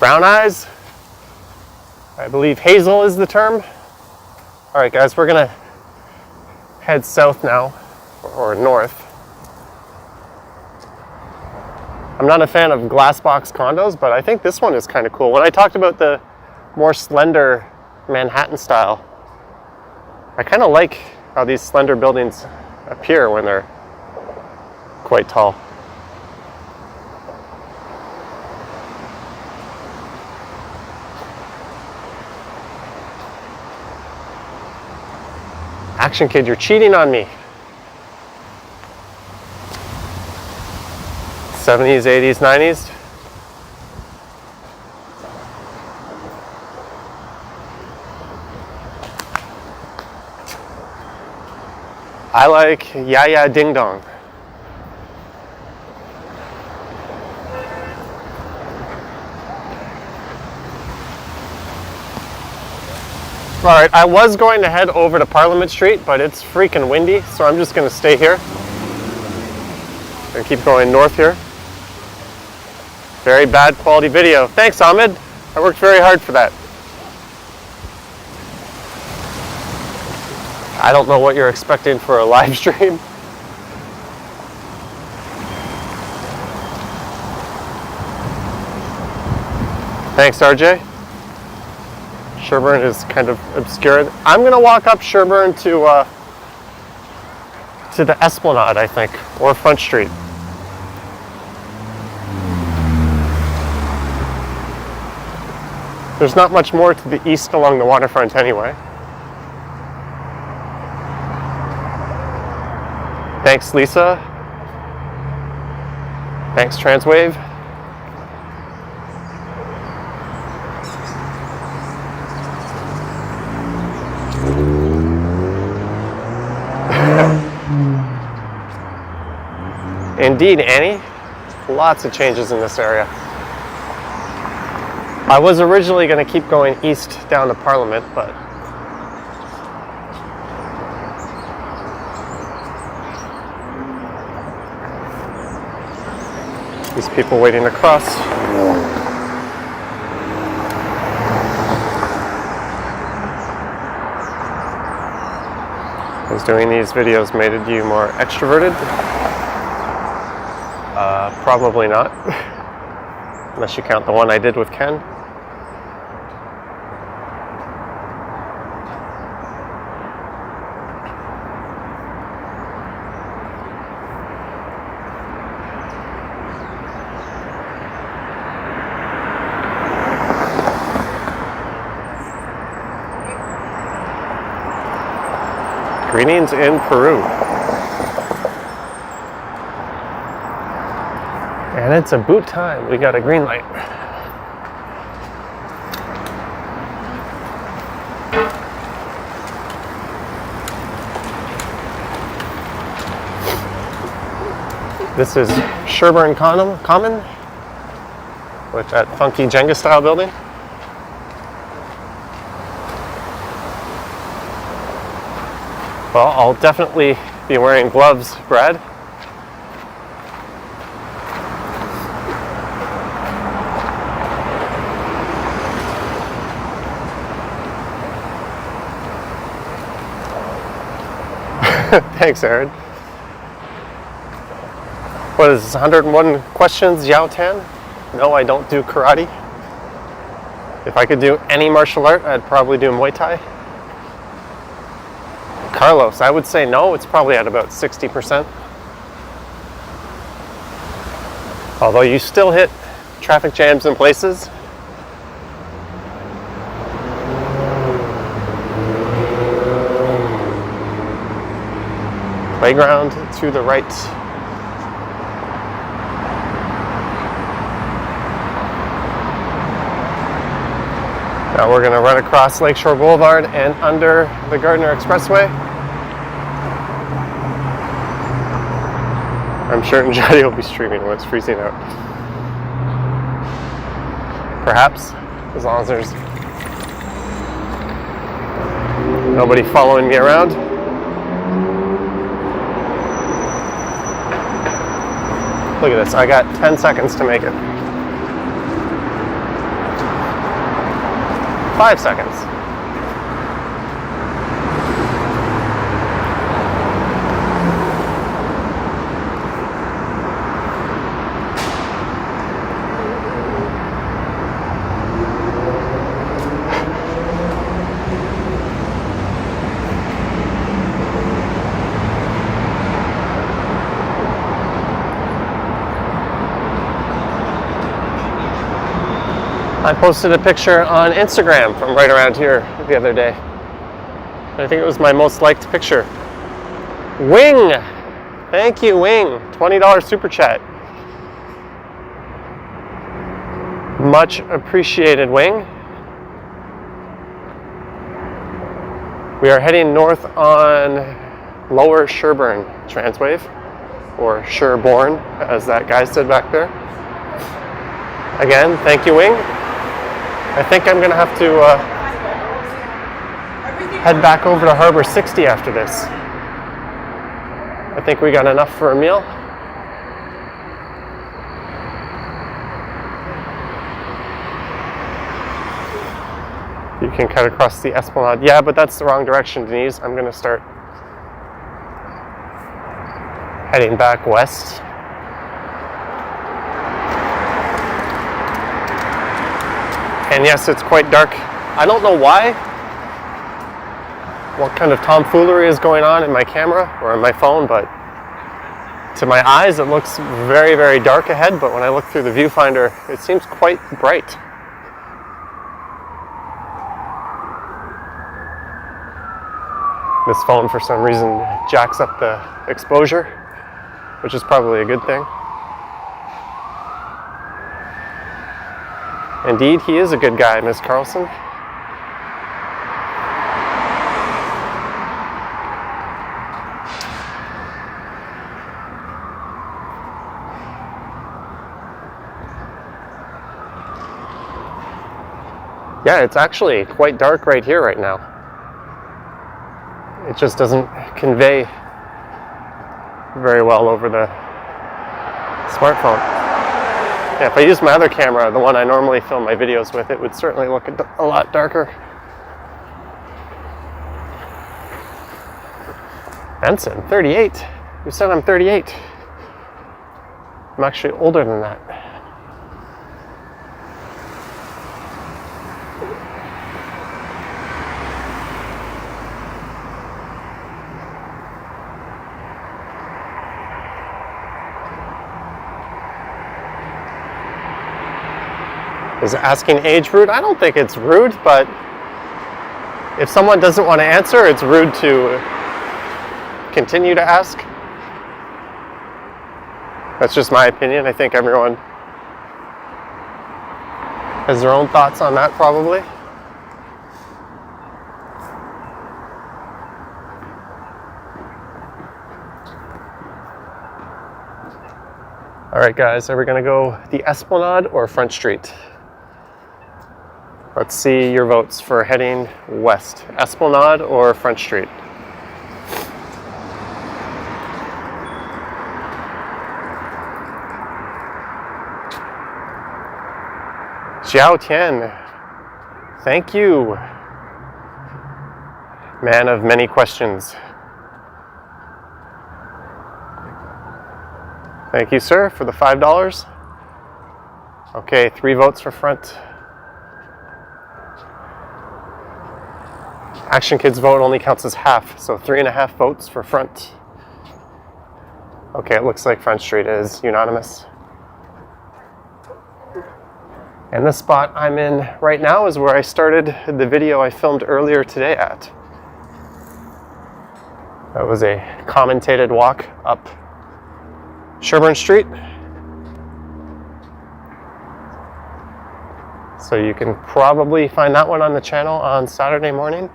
Brown eyes? I believe hazel is the term. All right, guys, we're gonna head south now, or north. I'm not a fan of glass box condos, but I think this one is kind of cool. When I talked about the more slender Manhattan style, I kind of like how these slender buildings appear when they're quite tall. Action kid, you're cheating on me. 70s, 80s, 90s. I like Ya Ya Ding Dong. All right, I was going to head over to Parliament Street, but it's freaking windy, so I'm just going to stay here and keep going north here. Very bad quality video. Thanks, Ahmed. I worked very hard for that. I don't know what you're expecting for a live stream. Thanks, RJ. Sherbourne is kind of obscure. I'm gonna walk up Sherbourne to the Esplanade, I think, or Front Street. There's not much more to the east along the waterfront anyway. Thanks, Lisa. Thanks, Transwave. Indeed, Annie. Lots of changes in this area. I was originally going to keep going east down to Parliament, but these people waiting to cross. Has doing these videos made you more extroverted? Probably not. Unless you count the one I did with Ken. Greetings in Peru. And it's about time. We got a green light. This is Sherbourne Common with that funky Jenga style building. Well, I'll definitely be wearing gloves, Brad. Thanks, Aaron. What is this, 101 questions, Yao Tan? No, I don't do karate. If I could do any martial art, I'd probably do Muay Thai. Carlos, I would say no, it's probably at about 60%. Although you still hit traffic jams in places. Playground to the right. Now we're going to run across Lakeshore Boulevard and under the Gardner Expressway. I'm certain Jody will be streaming when it's freezing out. Perhaps, as long as there's nobody following me around. Look at this, I got 10 seconds to make it. 5 seconds. I posted a picture on Instagram from right around here the other day. I think it was my most liked picture. Wing! Thank you, Wing. $20 super chat. Much appreciated, Wing. We are heading north on Lower Sherbourne Transwave, or Sherbourne, as that guy said back there. Again, thank you, Wing. I think I'm going to have to head back over to Harbour 60 after this. I think we got enough for a meal. You can cut across the Esplanade. Yeah, but that's the wrong direction, Denise. I'm going to start heading back west. And yes, it's quite dark. I don't know why, what kind of tomfoolery is going on in my camera or on my phone, but to my eyes it looks very, very dark ahead, but when I look through the viewfinder, it seems quite bright. This phone, for some reason, jacks up the exposure, which is probably a good thing. Indeed, he is a good guy, Miss Carlson. Yeah, it's actually quite dark right here right now. It just doesn't convey very well over the smartphone. Yeah, if I used my other camera, the one I normally film my videos with, it would certainly look a lot darker. Benson, 38. Who said I'm 38? I'm actually older than that. Is asking age rude? I don't think it's rude, but if someone doesn't want to answer, it's rude to continue to ask. That's just my opinion. I think everyone has their own thoughts on that, probably. All right, guys, are we gonna go the Esplanade or Front Street? Let's see your votes for heading west. Esplanade or Front Street? Xiao Tian, thank you. Man of many questions. Thank you, sir, for the $5. Okay, 3 votes for front. Action Kids vote only counts as half, so 3.5 votes for front. Okay, it looks like Front Street is unanimous. And the spot I'm in right now is where I started the video I filmed earlier today at. That was a commentated walk up Sherbourne Street. So you can probably find that one on the channel on Saturday morning.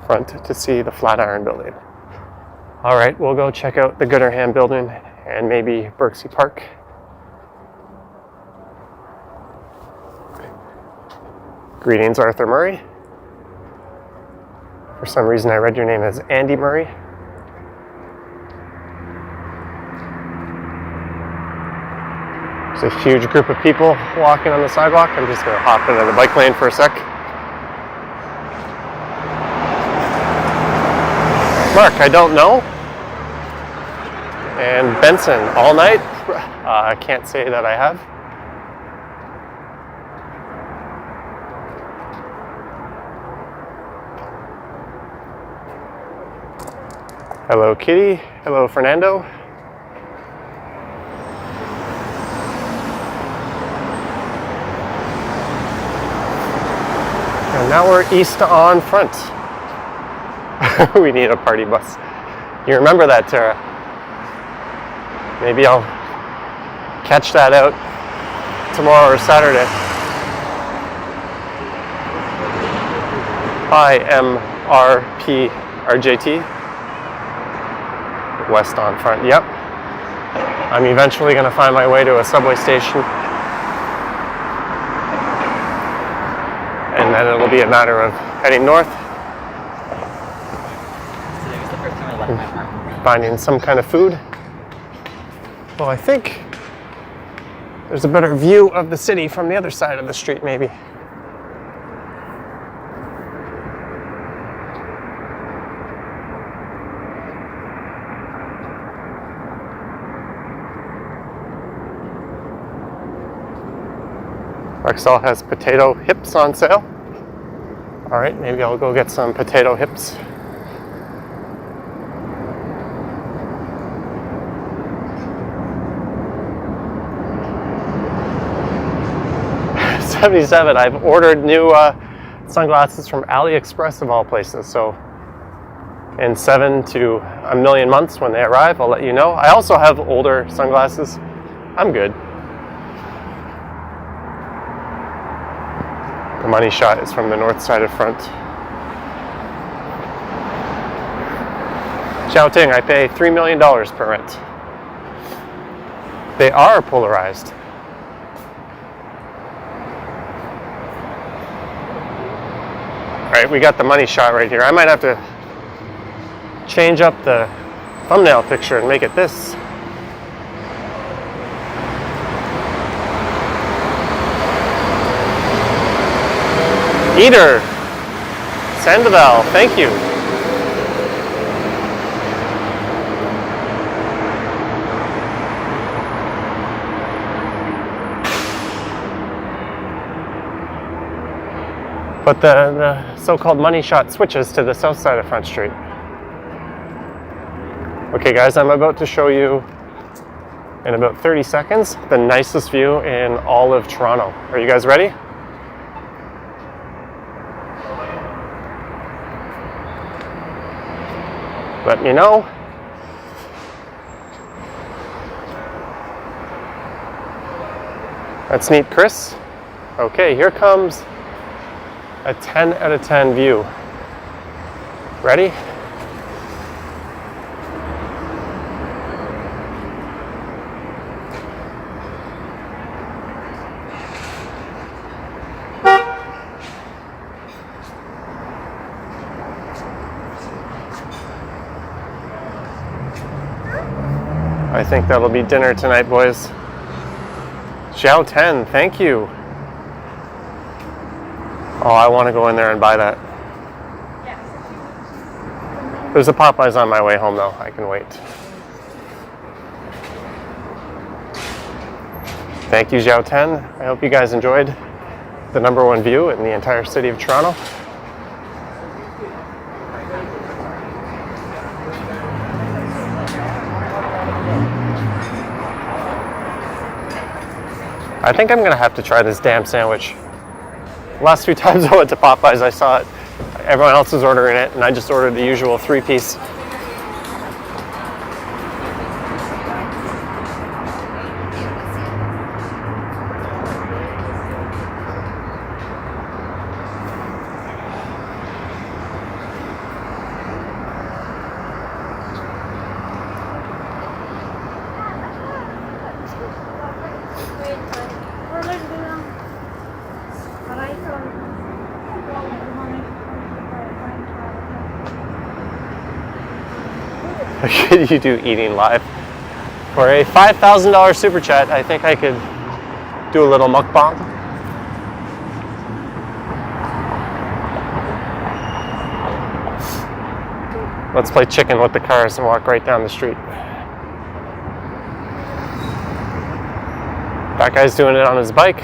Front to see the Flatiron Building. All right, we'll go check out the Gooderham Building and maybe Birksea Park. Greetings, Arthur Murray. For some reason I read your name as Andy Murray. There's a huge group of people walking on the sidewalk. I'm just gonna hop into the bike lane for a sec. Mark, I don't know. And Benson, all night? I can't say that I have. Hello, Kitty. Hello, Fernando. And now we're east on Front. We need a party bus. You remember that, Tara? Maybe I'll catch that out tomorrow or Saturday. Hi, MRPRJT. West on Front, yep. I'm eventually going to find my way to a subway station. And then it'll be a matter of heading north. Finding some kind of food. Well, I think there's a better view of the city from the other side of the street, maybe. Rexall has potato hips on sale. All right, maybe I'll go get some potato hips. $77. I've ordered new sunglasses from AliExpress of all places. So in 7 to a million months when they arrive, I'll let you know. I also have older sunglasses. I'm good. The money shot is from the north side of Front. Xiaoting, I pay $3 million per rent. They are polarized. All right, we got the money shot right here. I might have to change up the thumbnail picture and make it this. Eater, Sandoval, thank you. But the so-called money shot switches to the south side of Front Street. Okay guys, I'm about to show you in about 30 seconds the nicest view in all of Toronto. Are you guys ready? Let me know. That's neat, Chris. Okay, here comes a 10 out of 10 view. Ready? I think that'll be dinner tonight, boys. Xiao 10, thank you. Oh, I want to go in there and buy that. There's a Popeyes on my way home, though. I can wait. Thank you, Xiao 10. I hope you guys enjoyed the #1 view in the entire city of Toronto. I think I'm going to have to try this damn sandwich. Last few times I went to Popeyes, I saw it. Everyone else was ordering it, and I just ordered the usual 3-piece. Could you do eating live? For a $5,000 super chat, I think I could do a little mukbang. Let's play chicken with the cars and walk right down the street. That guy's doing it on his bike.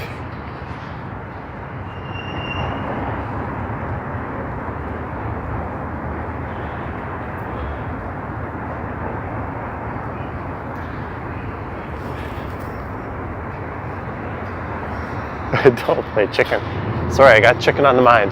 Don't play chicken. Sorry, I got chicken on the mind.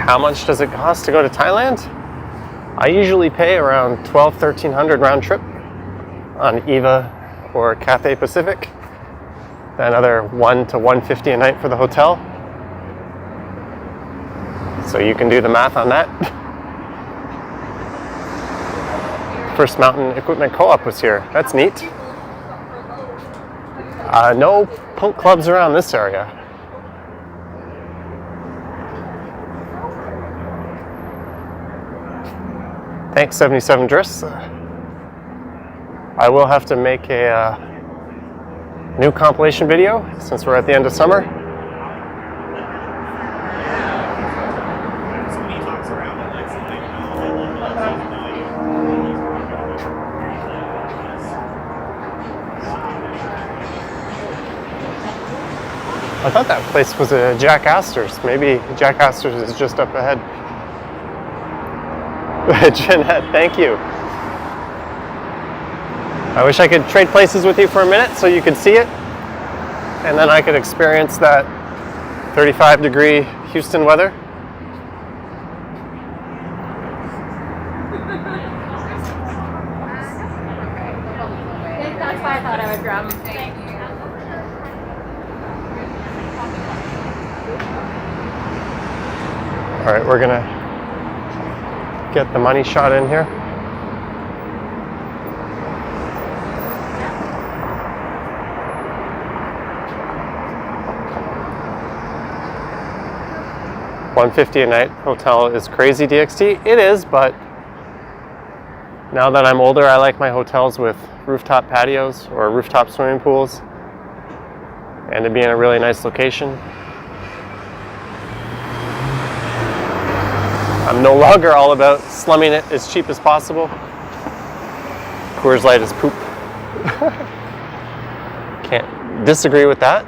How much does it cost to go to Thailand? I usually pay around $1,200–1,300 round trip on EVA or Cathay Pacific. Then another $100 to $150 a night for the hotel. So you can do the math on that. First Mountain Equipment Co-op was here. That's neat. No punk clubs around this area. Thanks, 77 Driss. I will have to make a new compilation video since we're at the end of summer. I thought that place was a Jack Astor's. Maybe Jack Astor's is just up ahead. Jeanette, thank you. I wish I could trade places with you for a minute so you could see it, and then I could experience that 35-degree Houston weather. That's why I thought I would grab them. Thank you. All right, we're gonna get the money shot in here. $150 a night hotel is crazy, DXT. It is, but now that I'm older, I like my hotels with rooftop patios or rooftop swimming pools, and to be in a really nice location. I'm no longer all about slumming it as cheap as possible. Coors Light is poop. Can't disagree with that.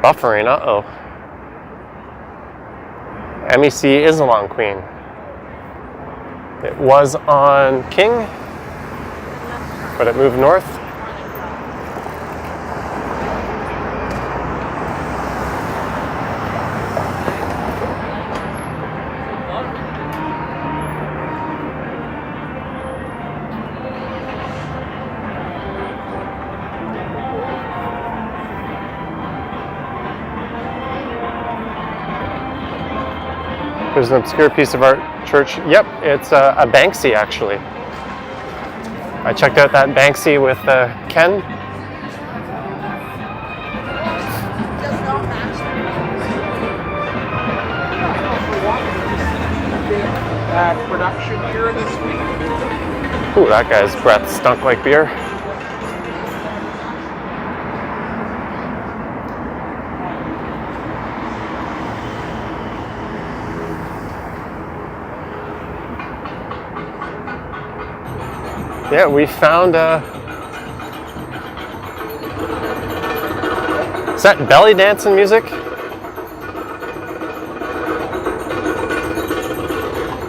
Buffering, uh-oh. MEC is along Queen. It was on King, but it moved north. There's an obscure piece of art church. Yep, it's a Banksy actually. I checked out that Banksy with Ken. Does not match. Production here this week. Ooh, that guy's breath stunk like beer. Yeah, we found is that belly dancing music?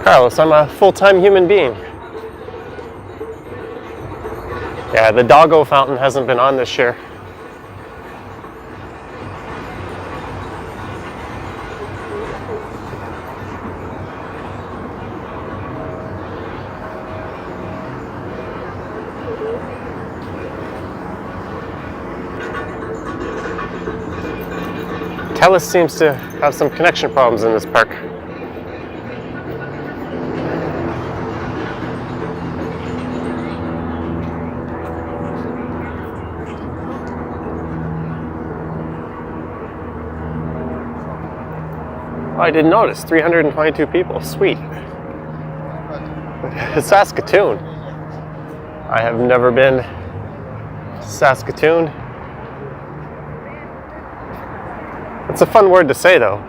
Carlos, I'm a full-time human being. Yeah, the doggo fountain hasn't been on this year. Telus seems to have some connection problems in this park. Oh, I didn't notice. 322 people. Sweet. Saskatoon. I have never been to Saskatoon. It's a fun word to say, though.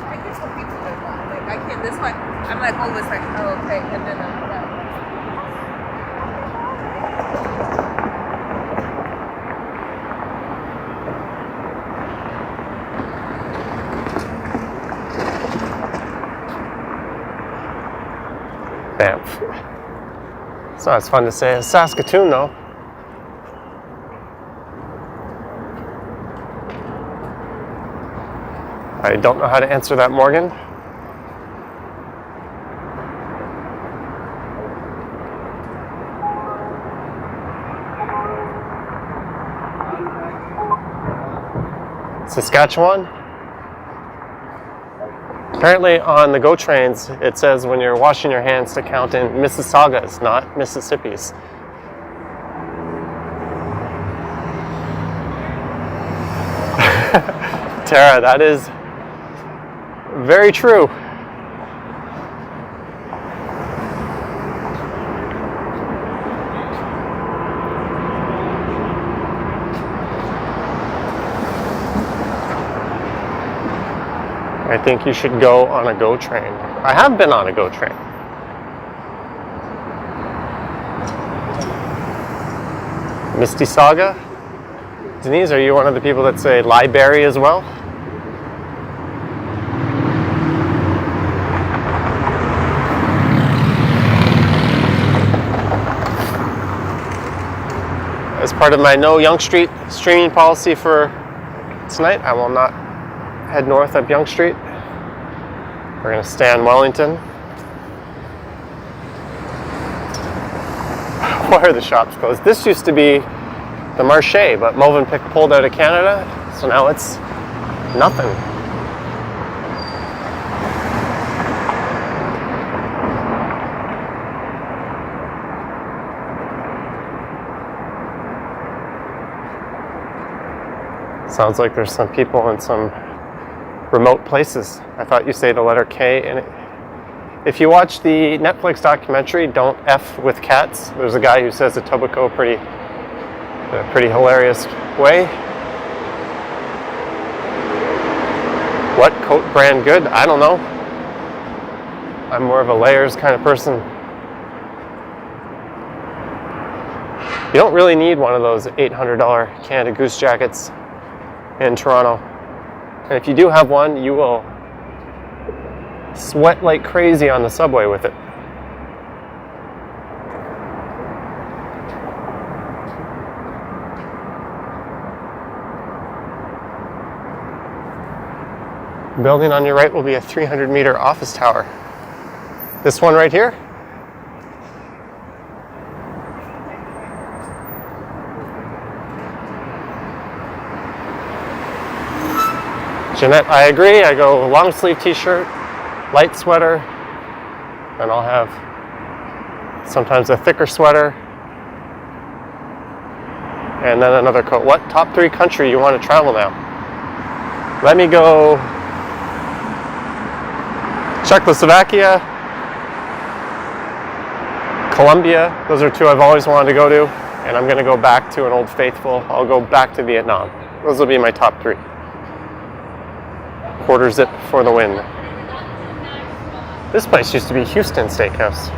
I guess some people do that. Like I can't. This one, I'm like always like, oh okay, and then I'm like. Banff. It's not as fun to say as Saskatoon, though. I don't know how to answer that, Morgan. Saskatchewan? Apparently on the GO trains, it says when you're washing your hands to count in Mississaugas, not Mississippis. Tara, that is very true. I think you should go on a GO train. I have been on a GO train. Misty Saga? Denise, are you one of the people that say Library as well? As part of my no Yonge Street streaming policy for tonight, I will not head north up Yonge Street. We're going to stay in Wellington. Why are the shops closed? This used to be the Marché, but Movenpick pulled out of Canada, so now it's nothing. Sounds like there's some people in some remote places. I thought you say the letter K in it. If you watch the Netflix documentary, Don't F with Cats, there's a guy who says Etobicoke in a pretty hilarious way. What coat brand good? I don't know. I'm more of a layers kind of person. You don't really need one of those $800 Canada Goose jackets in Toronto. And if you do have one, you will sweat like crazy on the subway with it. The building on your right will be a 300-meter office tower. This one right here? Jeanette, I agree. I go long sleeve t-shirt, light sweater, and I'll have sometimes a thicker sweater, and then another coat. What top 3 country you want to travel now? Let me go Czechoslovakia, Colombia. Those are 2 I've always wanted to go to, and I'm going to go back to an old faithful. I'll go back to Vietnam. Those will be my top 3. Quarter zip for the win. This place used to be Houston Steakhouse.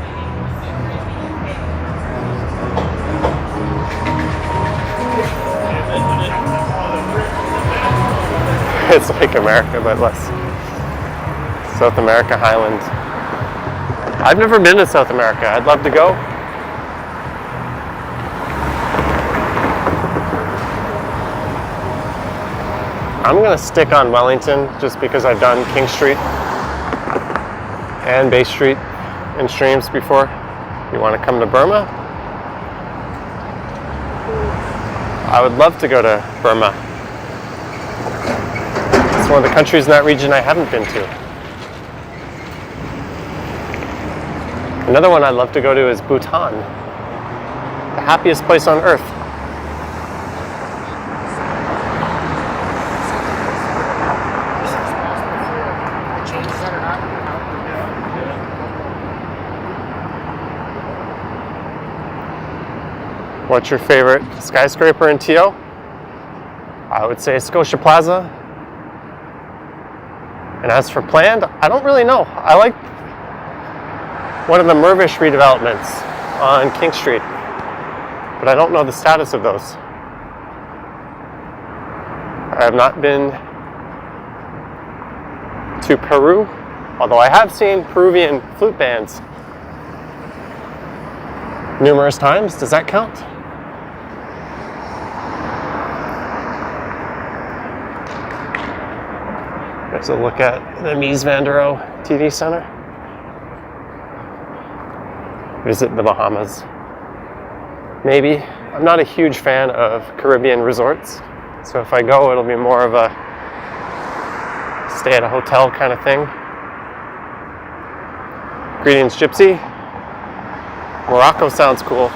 It's like America, but less. South America Highland. I've never been to South America. I'd love to go. I'm going to stick on Wellington just because I've done King Street and Bay Street in streams before. You want to come to Burma? I would love to go to Burma. It's one of the countries in that region I haven't been to. Another one I'd love to go to is Bhutan, the happiest place on earth. What's your favorite skyscraper in TO? I would say Scotia Plaza. And as for planned, I don't really know. I like one of the Mervish redevelopments on King Street, but I don't know the status of those. I have not been to Peru, although I have seen Peruvian flute bands numerous times. Does that count? There's a look at the Mies van der Rohe TV Center. Visit the Bahamas. Maybe. I'm not a huge fan of Caribbean resorts, so if I go, it'll be more of a stay at a hotel kind of thing. Greetings, Gypsy. Morocco sounds cool.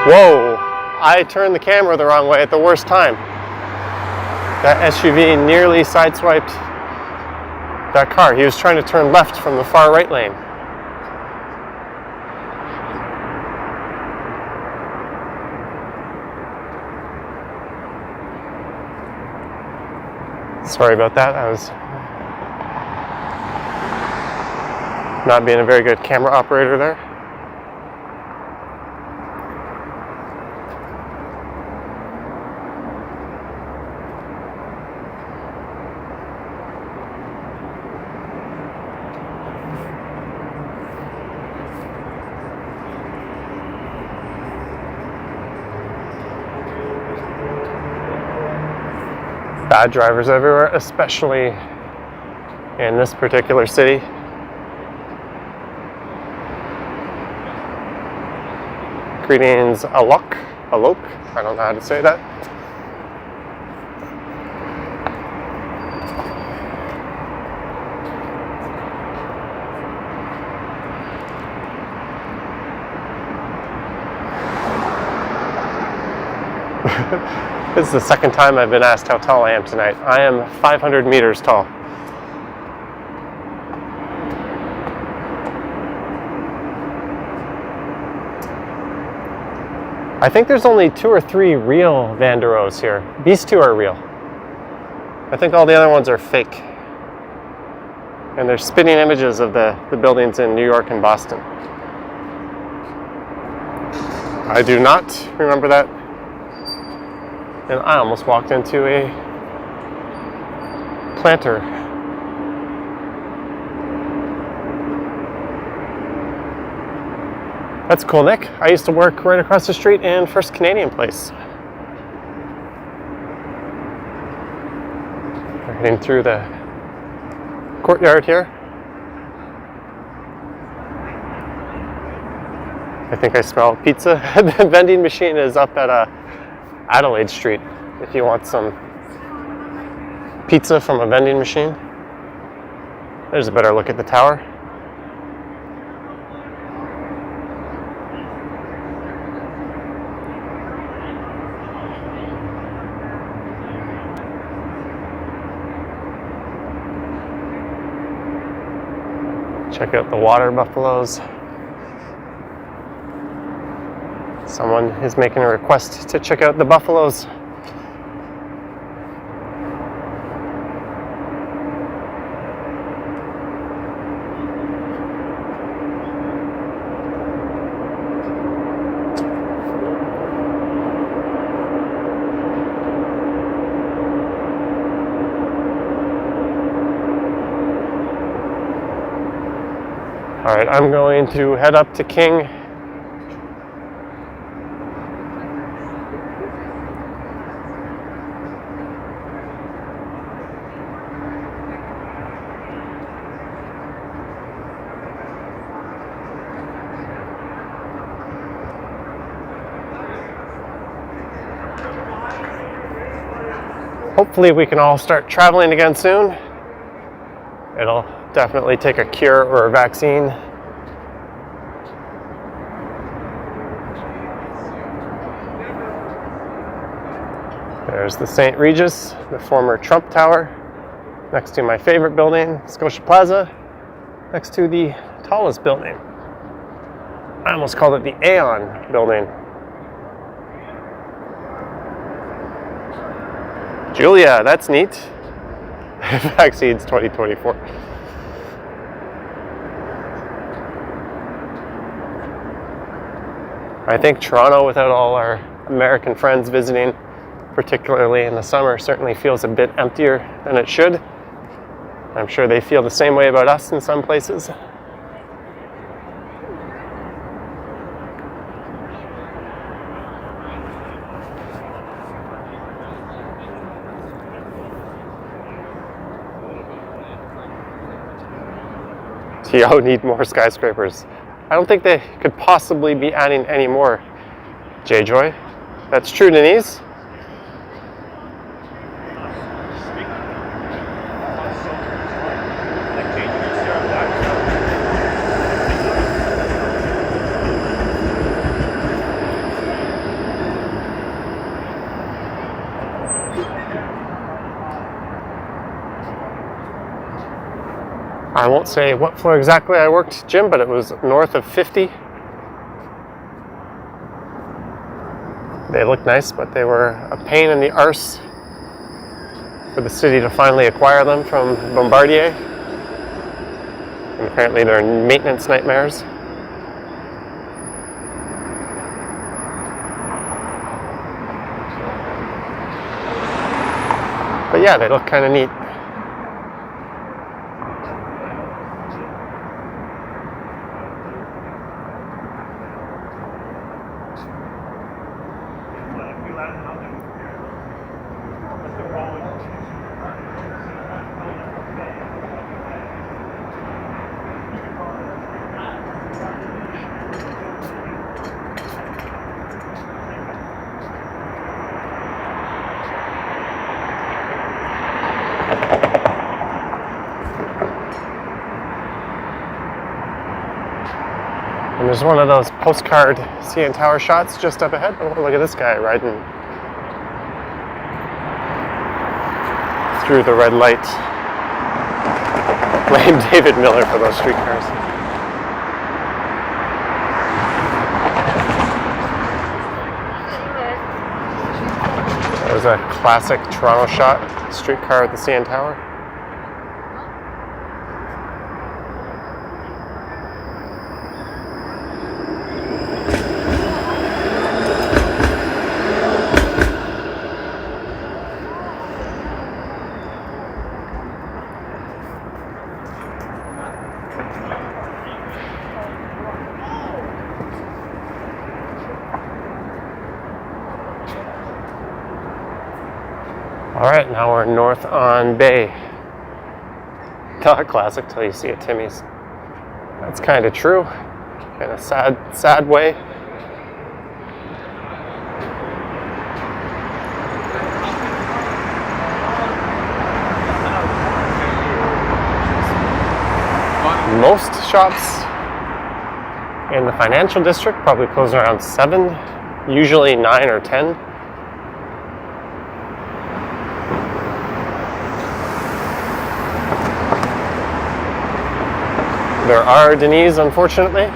Whoa! I turned the camera the wrong way at the worst time. That SUV nearly sideswiped that car. He was trying to turn left from the far right lane. Sorry about that. I was not being a very good camera operator there. Bad drivers everywhere, especially in this particular city. Greetings, Alok, I don't know how to say that. This is the second time I've been asked how tall I am tonight. I am 500 meters tall. I think there's only 2 or 3 real Van der Rohes here. These 2 are real. I think all the other ones are fake. And they're spitting images of the buildings in New York and Boston. I do not remember that. And I almost walked into a planter. That's cool, Nick. I used to work right across the street in First Canadian Place. We're heading through the courtyard here. I think I smell pizza. The vending machine is up at Adelaide Street if you want some pizza from a vending machine. There's a better look at the tower. Check out the water buffaloes. Someone is making a request to check out the buffaloes. All right, I'm going to head up to King. Hopefully we can all start traveling again soon. It'll definitely take a cure or a vaccine. There's the St. Regis, the former Trump Tower, next to my favorite building, Scotia Plaza, next to the tallest building. I almost called it the Aeon building. Julia, that's neat. Vaccines 2024. I think Toronto, without all our American friends visiting, particularly in the summer, certainly feels a bit emptier than it should. I'm sure they feel the same way about us in some places. TO need more skyscrapers. I don't think they could possibly be adding any more, J-Joy. That's true, Denise. I won't say what floor exactly I worked, Jim, but it was north of 50. They looked nice, but they were a pain in the arse for the city to finally acquire them from Bombardier. And apparently they're maintenance nightmares. But yeah, they look kind of neat. And there's one of those postcard CN Tower shots just up ahead. Oh, look at this guy riding through the red light. Blame David Miller for those streetcars. There's a classic Toronto shot, streetcar at the CN Tower. All right, now we're north on Bay. Not classic till you see a Timmy's. That's kind of true, in a sad way. Most shops in the financial district probably close around 7, usually 9 or 10. There are Denise, unfortunately.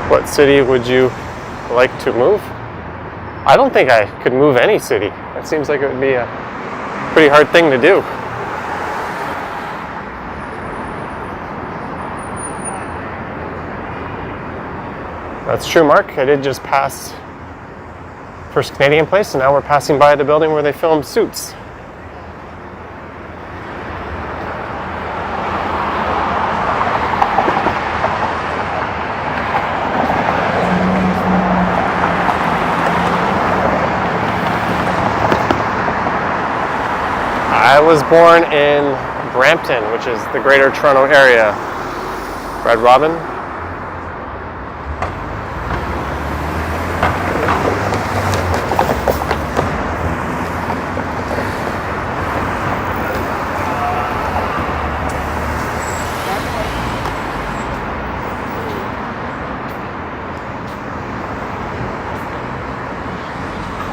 What city would you like to move? I don't think I could move any city. That seems like it would be a pretty hard thing to do. That's true, Mark. I did just pass First Canadian Place, and now we're passing by the building where they filmed Suits. I was born in Brampton, which is the Greater Toronto Area. Red Robin.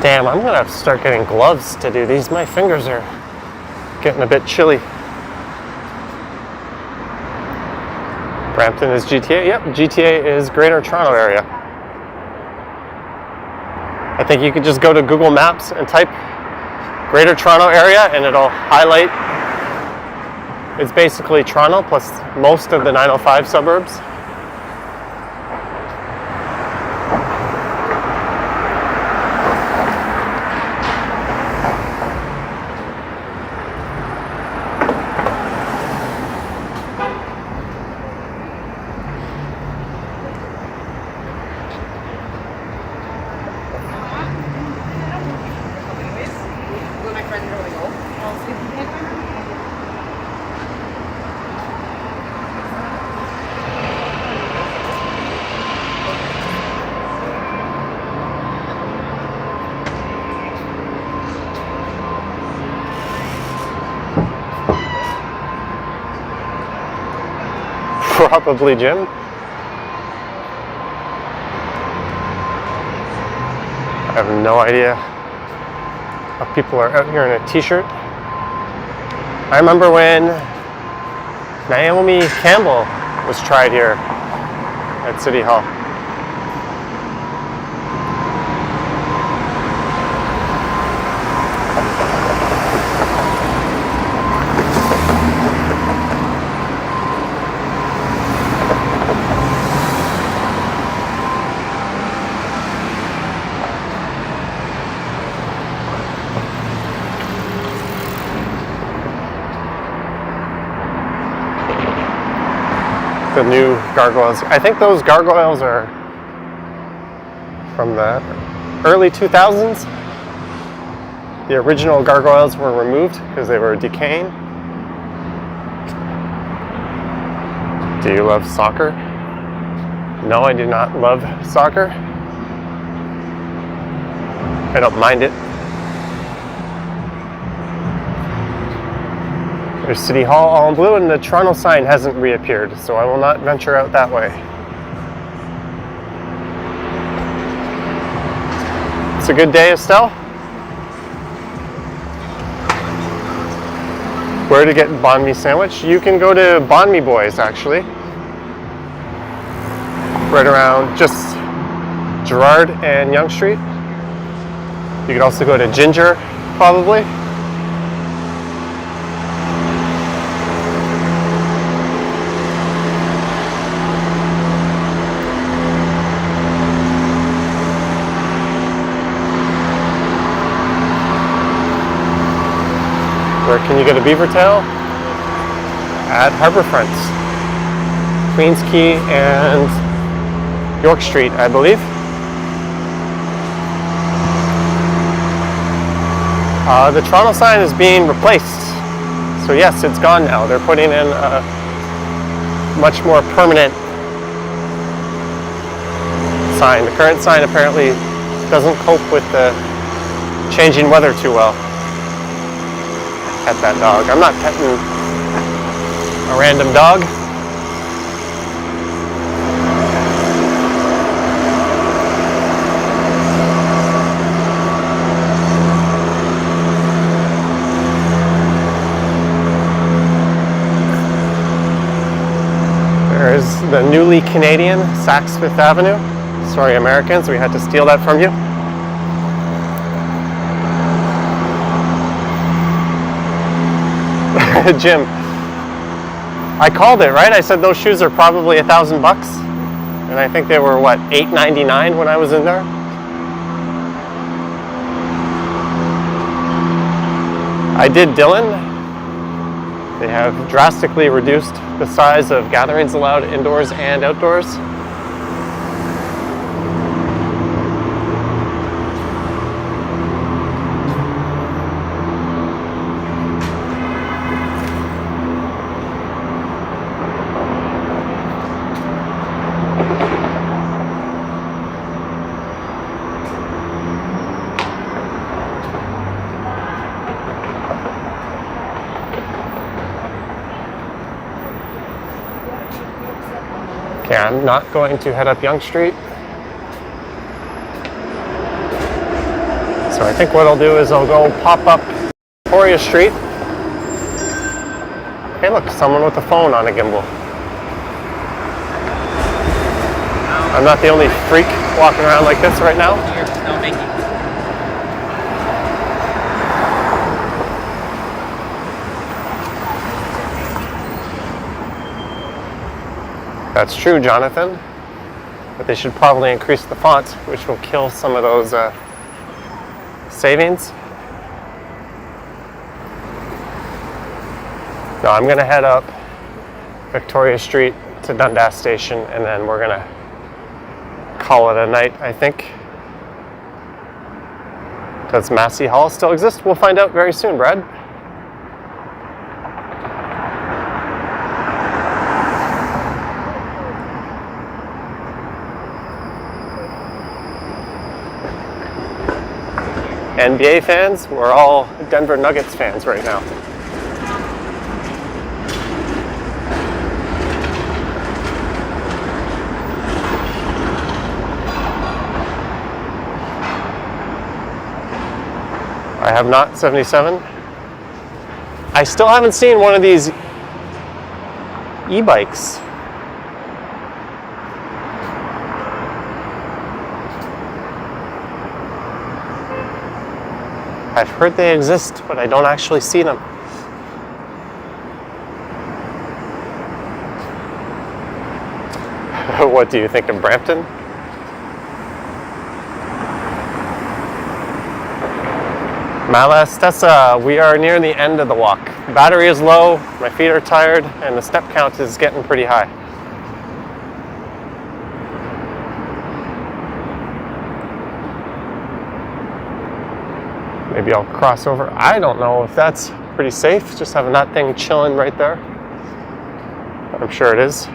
Damn, I'm gonna have to start getting gloves to do these. My fingers are getting a bit chilly. Brampton is GTA. Yep, GTA is Greater Toronto Area. I think you could just go to Google Maps and type Greater Toronto Area and it'll highlight. It's basically Toronto plus most of the 905 suburbs. Probably Jim. I have no idea how people are out here in a t-shirt. I remember when Naomi Campbell was tried here at City Hall. The new gargoyles. I think those gargoyles are from the early 2000s. The original gargoyles were removed because they were decaying. Do you love soccer? No, I do not love soccer. I don't mind it. There's City Hall all in blue, and the Toronto sign hasn't reappeared, so I will not venture out that way. It's a good day, Estelle. Where to get banh mi sandwich? You can go to Banh Mi Boys, actually. Right around just Gerrard and Yonge Street. You could also go to Ginger, probably. Where can you get a beaver tail? At Harbour Front, Queens Quay and York Street, I believe. The Toronto sign is being replaced. So yes, it's gone now. They're putting in a much more permanent sign. The current sign apparently doesn't cope with the changing weather too well. Pet that dog. I'm not petting a random dog. There's the newly Canadian Saks Fifth Avenue. Sorry, Americans, we had to steal that from you. Jim, I called it, right? I said those shoes are probably $1,000 bucks, and I think they were what, $8.99 when I was in there. I did Dylan. They have drastically reduced the size of gatherings allowed indoors and outdoors. Okay, I'm not going to head up Yonge Street. So I think what I'll do is I'll go pop up Victoria Street. Hey look, someone with a phone on a gimbal. I'm not the only freak walking around like this right now. No, thank you. That's true, Jonathan. But they should probably increase the font, which will kill some of those savings. No, I'm going to head up Victoria Street to Dundas Station, and then we're going to call it a night, I think. Does Massey Hall still exist? We'll find out very soon, Brad. NBA fans, we're all Denver Nuggets fans right now. I have not 77. I still haven't seen one of these e-bikes. I've heard they exist, but I don't actually see them. What do you think of Brampton? Malas, we are near the end of the walk. Battery is low, my feet are tired, and the step count is getting pretty high. Maybe I'll cross over. I don't know if that's pretty safe, just having that thing chilling right there. I'm sure it is.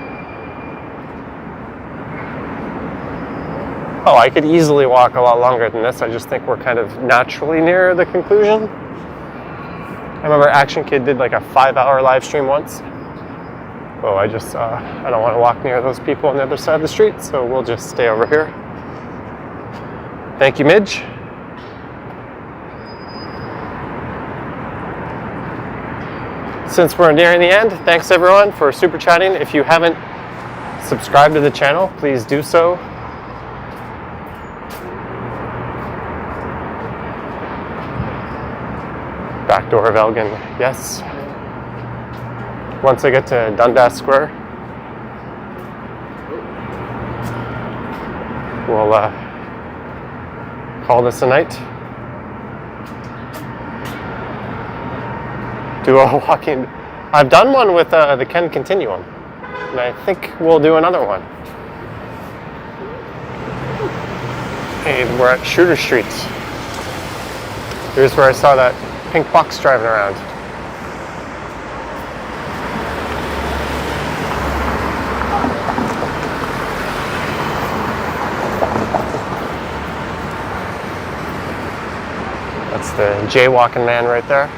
Oh, I could easily walk a lot longer than this. I just think we're kind of naturally near the conclusion. I remember Action Kid did like a 5-hour live stream once. Oh, I don't want to walk near those people on the other side of the street, so we'll just stay over here. Thank you, Midge. Since we're nearing the end, thanks everyone for super chatting. If you haven't subscribed to the channel, please do so. Back door of Elgin, yes. Once I get to Dundas Square, we'll call this a night. Do a walking. I've done one with the Ken Continuum, and I think we'll do another one. Hey, we're at Shooter Street. Here's where I saw that pink box driving around. That's the jaywalking man right there.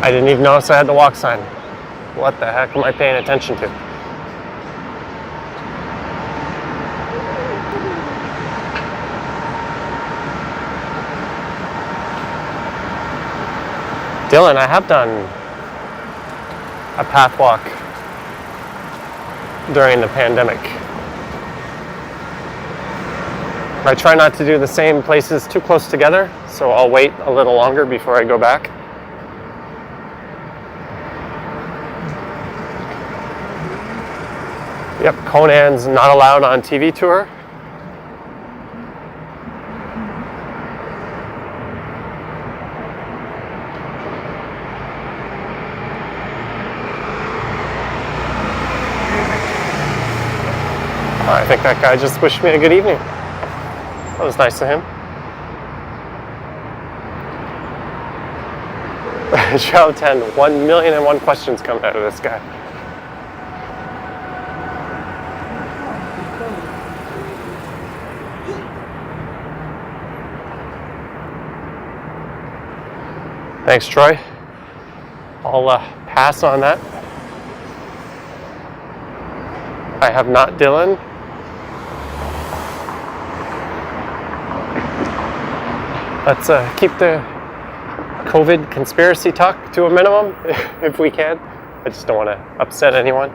I didn't even notice I had the walk sign. What the heck am I paying attention to? Dylan, I have done a path walk during the pandemic. I try not to do the same places too close together, so I'll wait a little longer before I go back. Yep, Conan's not allowed on TV tour. I think that guy just wished me a good evening. That was nice of him. Show 10, 1,000,001 questions coming out of this guy. Thanks, Troy. I'll pass on that. I have not, Dylan. Let's keep the COVID conspiracy talk to a minimum, if we can. I just don't want to upset anyone.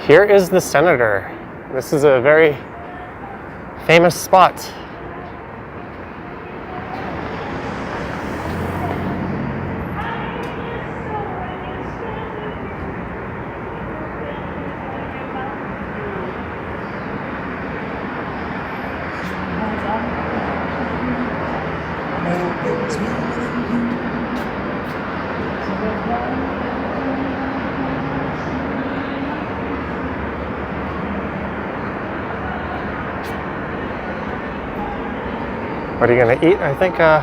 Here is the Senator. This is a very famous spot. What are you gonna eat? I think a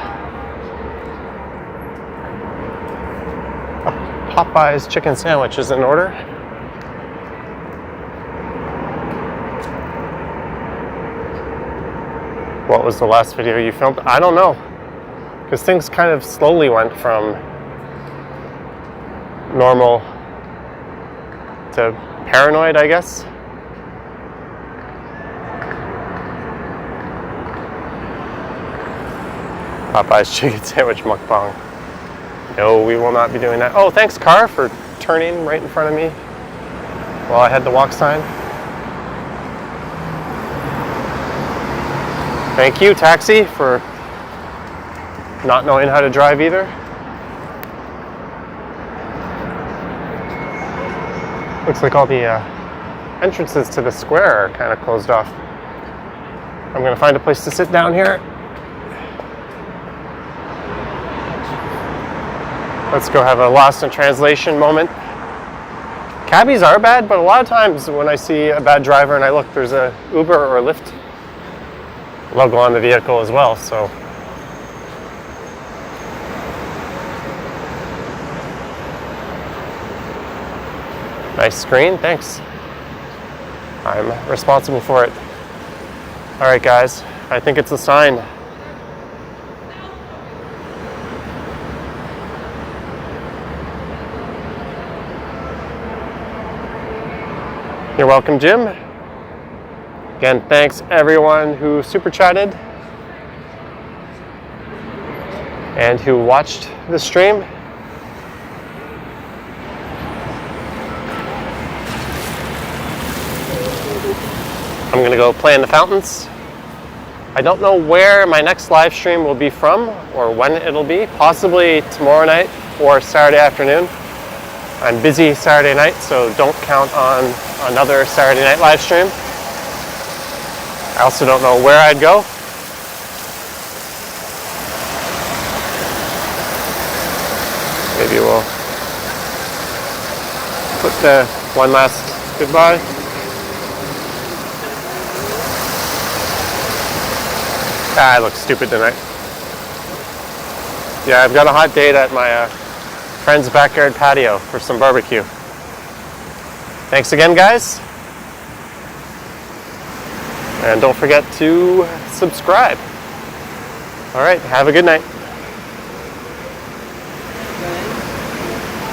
Popeye's chicken sandwich is in order. What was the last video you filmed? I don't know, because things kind of slowly went from normal to paranoid, I guess. Popeye's chicken sandwich mukbang. No, we will not be doing that. Oh, thanks, car, for turning right in front of me while I had the walk sign. Thank you, taxi, for not knowing how to drive either. Looks like all the entrances to the square are kind of closed off. I'm gonna find a place to sit down here. Let's go have a lost in translation moment. Cabbies are bad, but a lot of times when I see a bad driver and I look, there's a Uber or a Lyft logo on the vehicle as well, so. Nice screen, thanks. I'm responsible for it. All right, guys, I think it's a sign. You're welcome, Jim. Again, thanks everyone who super chatted and who watched the stream. I'm gonna go play in the fountains. I don't know where my next live stream will be from or when it'll be, possibly tomorrow night or Saturday afternoon. I'm busy Saturday night, so don't count on another Saturday night live stream. I also don't know where I'd go. Maybe we'll put the one last goodbye. I look stupid tonight. Yeah, I've got a hot date at my friend's backyard patio for some barbecue. Thanks again, guys. And don't forget to subscribe. All right, have a good night.